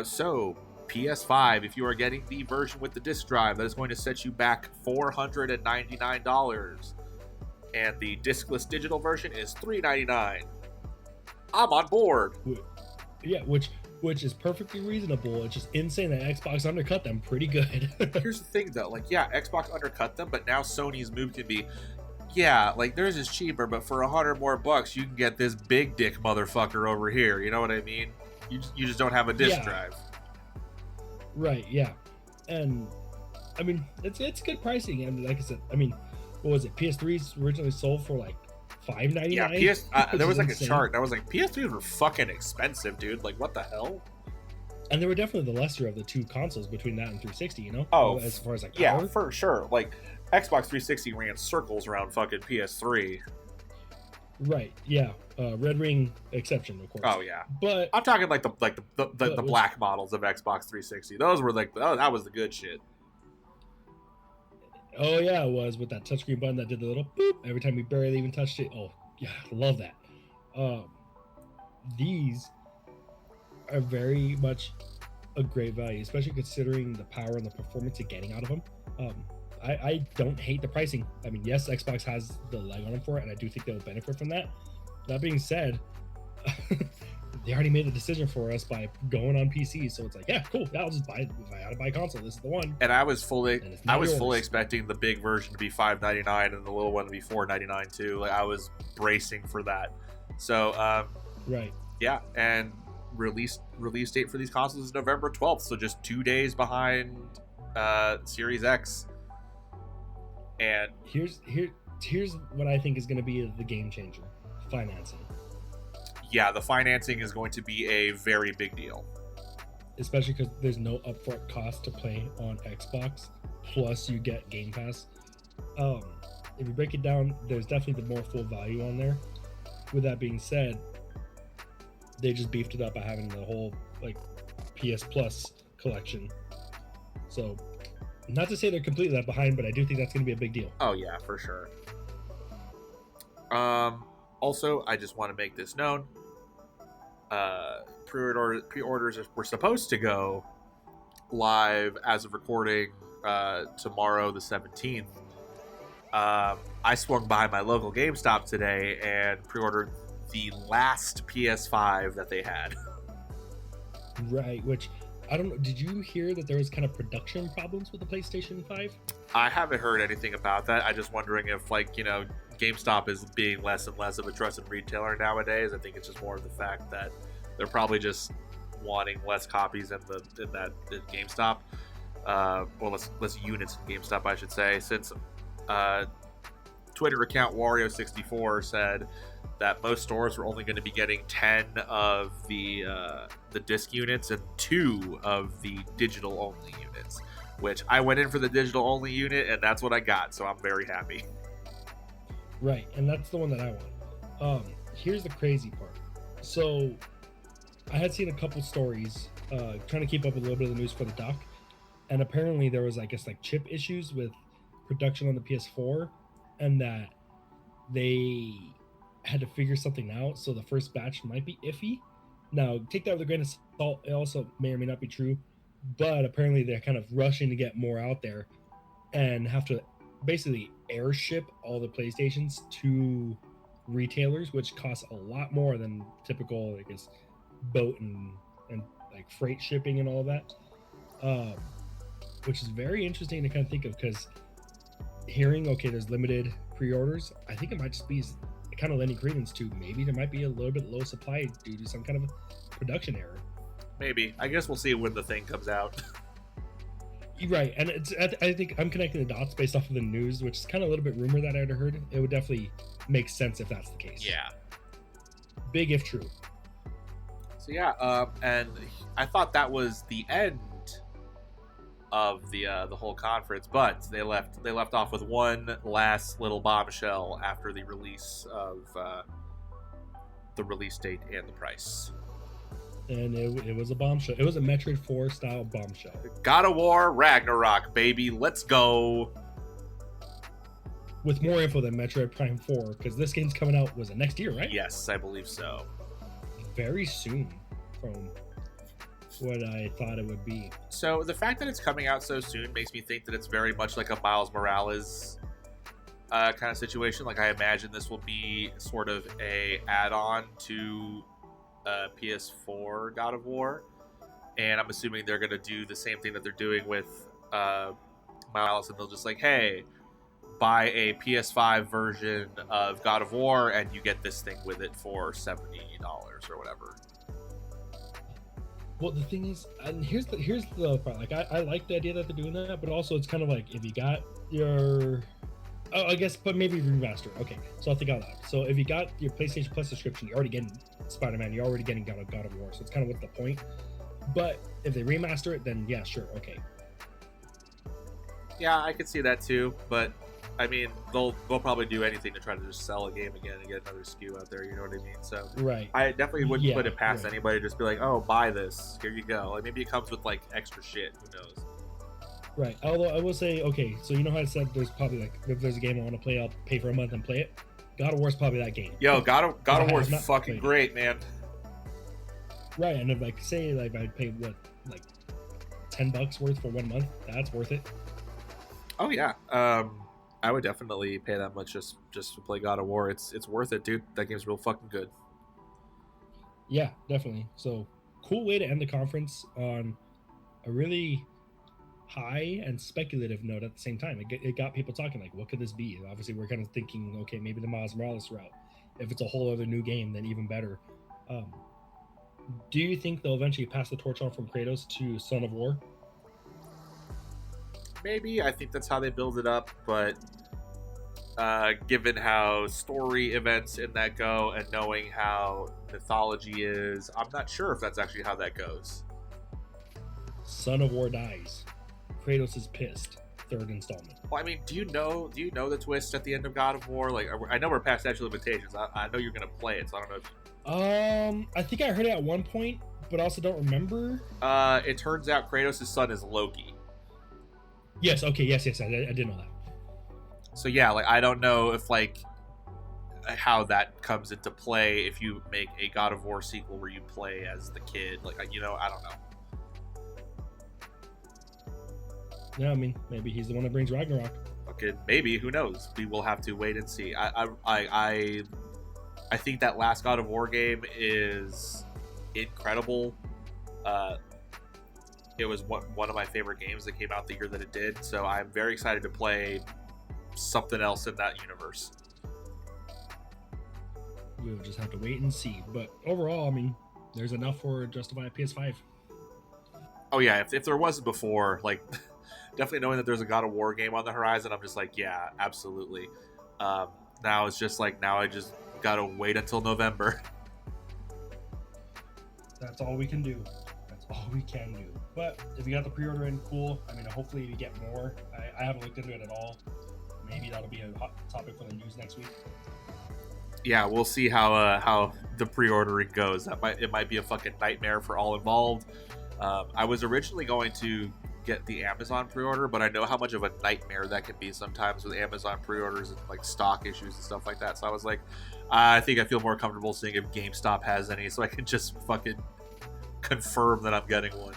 So PS5, if you are getting the version with the disc drive, that is going to set you back $499, and the discless digital version is $399. I'm on board. Yeah, which is perfectly reasonable. It's just insane that Xbox undercut them pretty good. Here's the thing, though. Like, yeah, Xbox undercut them, but now Sony's move can be, yeah, like theirs is cheaper, but for $100 more, you can get this big dick motherfucker over here. You know what I mean? You just don't have a disc drive. Right, yeah. And I mean, it's good pricing, and like I said, I mean, what was it? PS3's originally sold for like $599. Yeah, there was like insane. A chart, and I was like, PS3s were fucking expensive, dude. Like, what the hell? And they were definitely the lesser of the two consoles between that and 360. You know? Oh, as far as like yeah, power. for sure. Like, Xbox 360 ran circles around fucking PS3. Right. Yeah. Red Ring exception, of course. Oh yeah. But I'm talking like the black models of Xbox 360. Those were like, oh, that was the good shit. Oh yeah, it was with that touchscreen button that did the little boop every time we barely even touched it. Oh yeah, love that. Um, these are very much a great value, especially considering the power and the performance you're getting out of them. Um, I don't hate the pricing. I mean, yes, Xbox has the leg on them for it, and I do think they'll benefit from that. That being said, they already made the decision for us by going on PC, so it's like, yeah, cool. Yeah, I'll just buy it. If I had to buy a console, this is the one. And I was fully Yours. expecting the big version to be $5.99 and the little one to be $4.99 too. Like I was bracing for that. So right. Yeah, and release date for these consoles is November 12th, so just 2 days behind Series X. And here's what I think is going to be the game changer: financing. Yeah, the financing is going to be a very big deal, especially because there's no upfront cost to play on Xbox. Plus, you get Game Pass. If you break it down, there's definitely the more full value on there. With that being said, they just beefed it up by having the whole like PS Plus collection. So, not to say they're completely left behind, but I do think that's going to be a big deal. Oh yeah, for sure. Also, I just want to make this known. Pre-orders were supposed to go live as of recording tomorrow, the 17th. I swung by my local GameStop today and pre-ordered the last PS5 that they had. Right, which I don't know. Did you hear that there was kind of production problems with the PlayStation 5? I haven't heard anything about that. I'm just wondering if, GameStop is being less and less of a trusted retailer nowadays. I think it's just more of the fact that they're probably just wanting less copies in GameStop. Less units in GameStop, I should say. Since Twitter account Wario64 said that most stores were only going to be getting 10 of the disc units and 2 of the digital only units, which I went in for the digital only unit and that's what I got, so I'm very happy. Right, and that's the one that I want. Here's the crazy part. So I had seen a couple stories trying to keep up a little bit of the news for the dock, and apparently there was, I guess, like chip issues with production on the PS4, and that they had to figure something out, so the first batch might be iffy. Now, take that with a grain of salt. It also may or may not be true, but apparently they're kind of rushing to get more out there and have to basically airship all the PlayStations to retailers, which costs a lot more than typical, I guess, boat and like freight shipping and all that, which is very interesting to kind of think of, because hearing, okay, there's limited pre-orders, I think it might just be kind of lending credence to maybe there might be a little bit low supply due to some kind of production error. Maybe. I guess we'll see when the thing comes out. Right, and I think I'm connecting the dots based off of the news, which is kind of a little bit rumor that I'd heard. It would definitely make sense if that's the case. Yeah. Big if true. So yeah, and I thought that was the end of the whole conference, but they left off with one last little bombshell after the release of the release date and the price. And it was a bombshell. It was a Metroid 4 style bombshell. God of War Ragnarok, baby. Let's go. With more info than Metroid Prime 4, because this game's coming out, was it next year, right? Yes, I believe so. Very soon from what I thought it would be. So the fact that it's coming out so soon makes me think that it's very much like a Miles Morales kind of situation. Like, I imagine this will be sort of a add-on to PS4 God of War, and I'm assuming they're going to do the same thing that they're doing with Miles, and they'll just like, hey, buy a PS5 version of God of War and you get this thing with it for $70 or whatever. Well, the thing is, and here's the part. Like, I like the idea that they're doing that, but also it's kind of like, if you got your, I guess, but maybe remaster. Okay, so I'll think out loud. So if you got your PlayStation Plus subscription, you're already getting Spider-Man, you're already getting God of War. So it's kind of what's the point? But if they remaster it, then yeah, sure, okay. Yeah, I could see that too, but I mean, they'll probably do anything to try to just sell a game again and get another SKU out there. You know what I mean? So right, I definitely wouldn't put it past anybody to just be like, "Oh, buy this. Here you go." Like, maybe it comes with like extra shit. Who knows? Right. Although I will say, okay, so you know how I said there's probably like if there's a game I want to play, I'll pay for a month and play it. God of War is probably that game. Yo, God of War is not fucking played great, man. Right, and if like say like I'd pay what like $10 worth for 1 month, that's worth it. Oh yeah. I would definitely pay that much just to play God of War. It's worth it, dude. That game's real fucking good. Yeah, definitely. So cool way to end the conference on a really high and speculative note at the same time. It got people talking like, what could this be? And obviously, we're kind of thinking, okay, maybe the Miles Morales route. If it's a whole other new game, then even better. Do you think they'll eventually pass the torch on from Kratos to Son of War? Maybe. I think that's how they build it up, but given how story events in that go and knowing how mythology is, I'm not sure if that's actually how that goes. Son of War dies. Kratos is pissed. Third installment. Well, I mean, do you know the twist at the end of God of War? Like, I know we're past statute of limitations. I know you're gonna play it, so I don't know if... I think I heard it at one point, but I also don't remember. It turns out Kratos' son is Loki. Yes, okay, yes, I did know that. So yeah, like, I don't know if, like, how that comes into play if you make a God of War sequel where you play as the kid. Like, I don't know. Yeah, I mean, maybe he's the one that brings Ragnarok. Okay, maybe. Who knows? We will have to wait and see. I think that last God of War game is incredible. It was one of my favorite games that came out the year that it did. So I'm very excited to play something else in that universe. We'll just have to wait and see. But overall, I mean, there's enough for justify a PS5. Oh yeah, if there wasn't before, like, definitely knowing that there's a God of War game on the horizon, I'm just like, yeah, absolutely. Now it's just like, now I just gotta wait until November. That's all we can do. That's all we can do. But if you got the pre-order in, cool. I mean, hopefully you get more. I haven't looked into it at all. Maybe that'll be a hot topic for the news next week. Yeah, we'll see how the pre-ordering goes. It might be a fucking nightmare for all involved. I was originally going to get the Amazon pre-order, but I know how much of a nightmare that can be sometimes with Amazon pre-orders and like stock issues and stuff like that. So I was like, I think I feel more comfortable seeing if GameStop has any, so I can just fucking confirm that I'm getting one.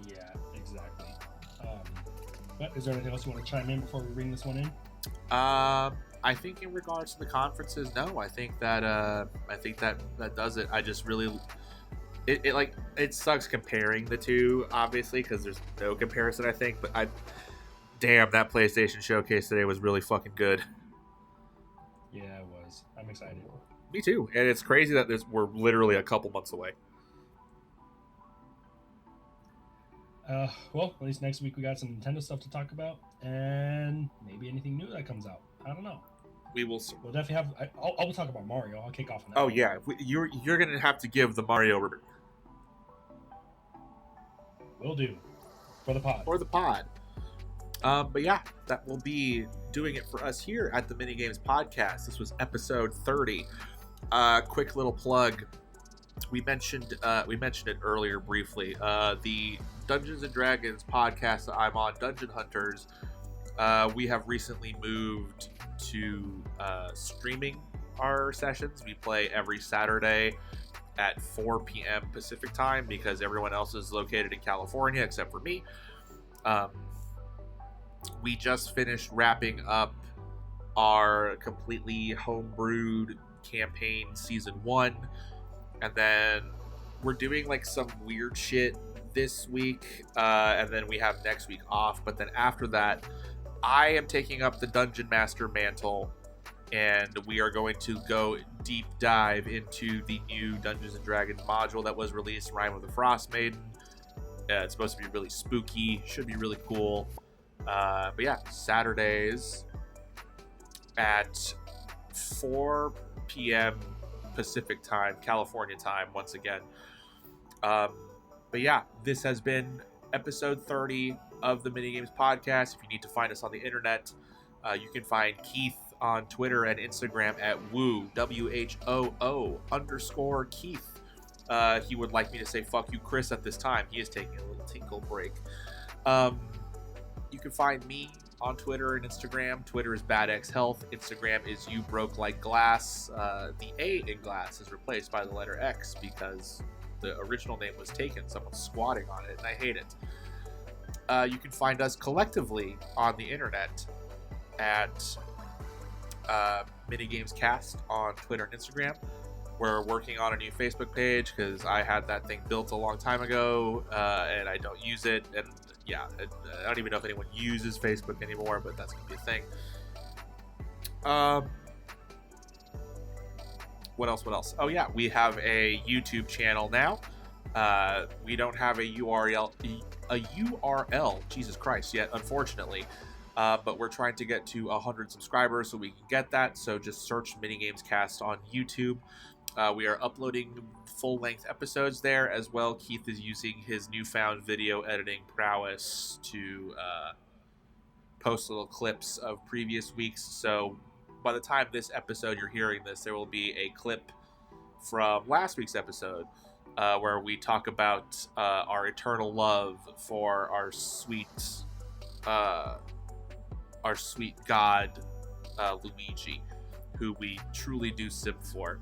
Yeah, exactly. But is there anything else you want to chime in before we bring this one in? I think in regards to the conferences, no. I think that does it. I just really. It sucks comparing the two, obviously, because there's no comparison, I think. But damn, that PlayStation showcase today was really fucking good. Yeah, it was. I'm excited. Me too. And it's crazy that we're literally a couple months away. Well, at least next week we got some Nintendo stuff to talk about, and maybe anything new that comes out. I don't know. We will. We'll definitely have. I'll talk about Mario. I'll kick off on that. Oh yeah, you're gonna have to give the Mario. Will do. For the pod. But yeah, that will be doing it for us here at the Minigames podcast. This was episode 30. Quick little plug. We mentioned it earlier briefly. The Dungeons and Dragons podcast that I'm on, Dungeon Hunters. We have recently moved to streaming our sessions. We play every Saturday at 4 p.m. Pacific time because everyone else is located in California except for me. We just finished wrapping up our completely homebrewed campaign season 1, and then we're doing like some weird shit this week, and then we have next week off. But then after that, I am taking up the Dungeon Master mantle, and we are going to go deep dive into the new Dungeons & Dragons module that was released, Rime of the Frost Maiden. It's supposed to be really spooky, should be really cool. But yeah, Saturdays at 4 p.m. Pacific time, California time, once again. But yeah, this has been episode 30 of the Minigames podcast. If you need to find us on the internet, you can find Keith on Twitter and Instagram at WHOO, WHOO _Keith. He would like me to say fuck you, Chris, at this time. He is taking a little tinkle break. You can find me on Twitter and Instagram. Twitter is BadXHealth. Instagram is You Broke Like Glass. The A in glass is replaced by the letter X because the original name was taken. Someone's squatting on it, and I hate it. You can find us collectively on the internet at Minigames Cast on Twitter and Instagram. We're working on a new Facebook page because I had that thing built a long time ago, and I don't use it. And yeah, I don't even know if anyone uses Facebook anymore, but that's going to be a thing. What else? Oh yeah, we have a YouTube channel now. We don't have a URL, Jesus Christ, yet, unfortunately. But we're trying to get to 100 subscribers so we can get that. So just search Minigames Cast on YouTube. We are uploading full-length episodes there as well. Keith is using his newfound video editing prowess to post little clips of previous weeks. So by the time this episode you're hearing this, there will be a clip from last week's episode where we talk about our eternal love for our sweet god Luigi, who we truly do simp for.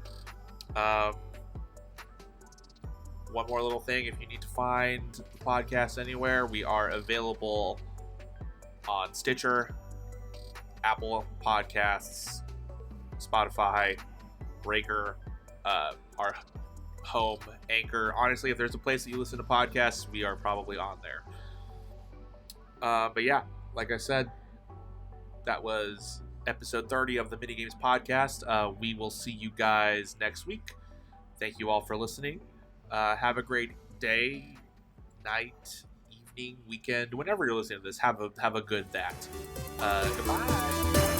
One more little thing, if you need to find the podcast anywhere, we are available on Stitcher, Apple Podcasts, Spotify, Breaker, our home, Anchor. Honestly, if there's a place that you listen to podcasts, we are probably on there. But yeah, like I said, that was episode 30 of the Minigames podcast. We will see you guys next week. Thank you all for listening. Have a great day, night, evening, weekend, whenever you're listening to this. Have a good that. Goodbye.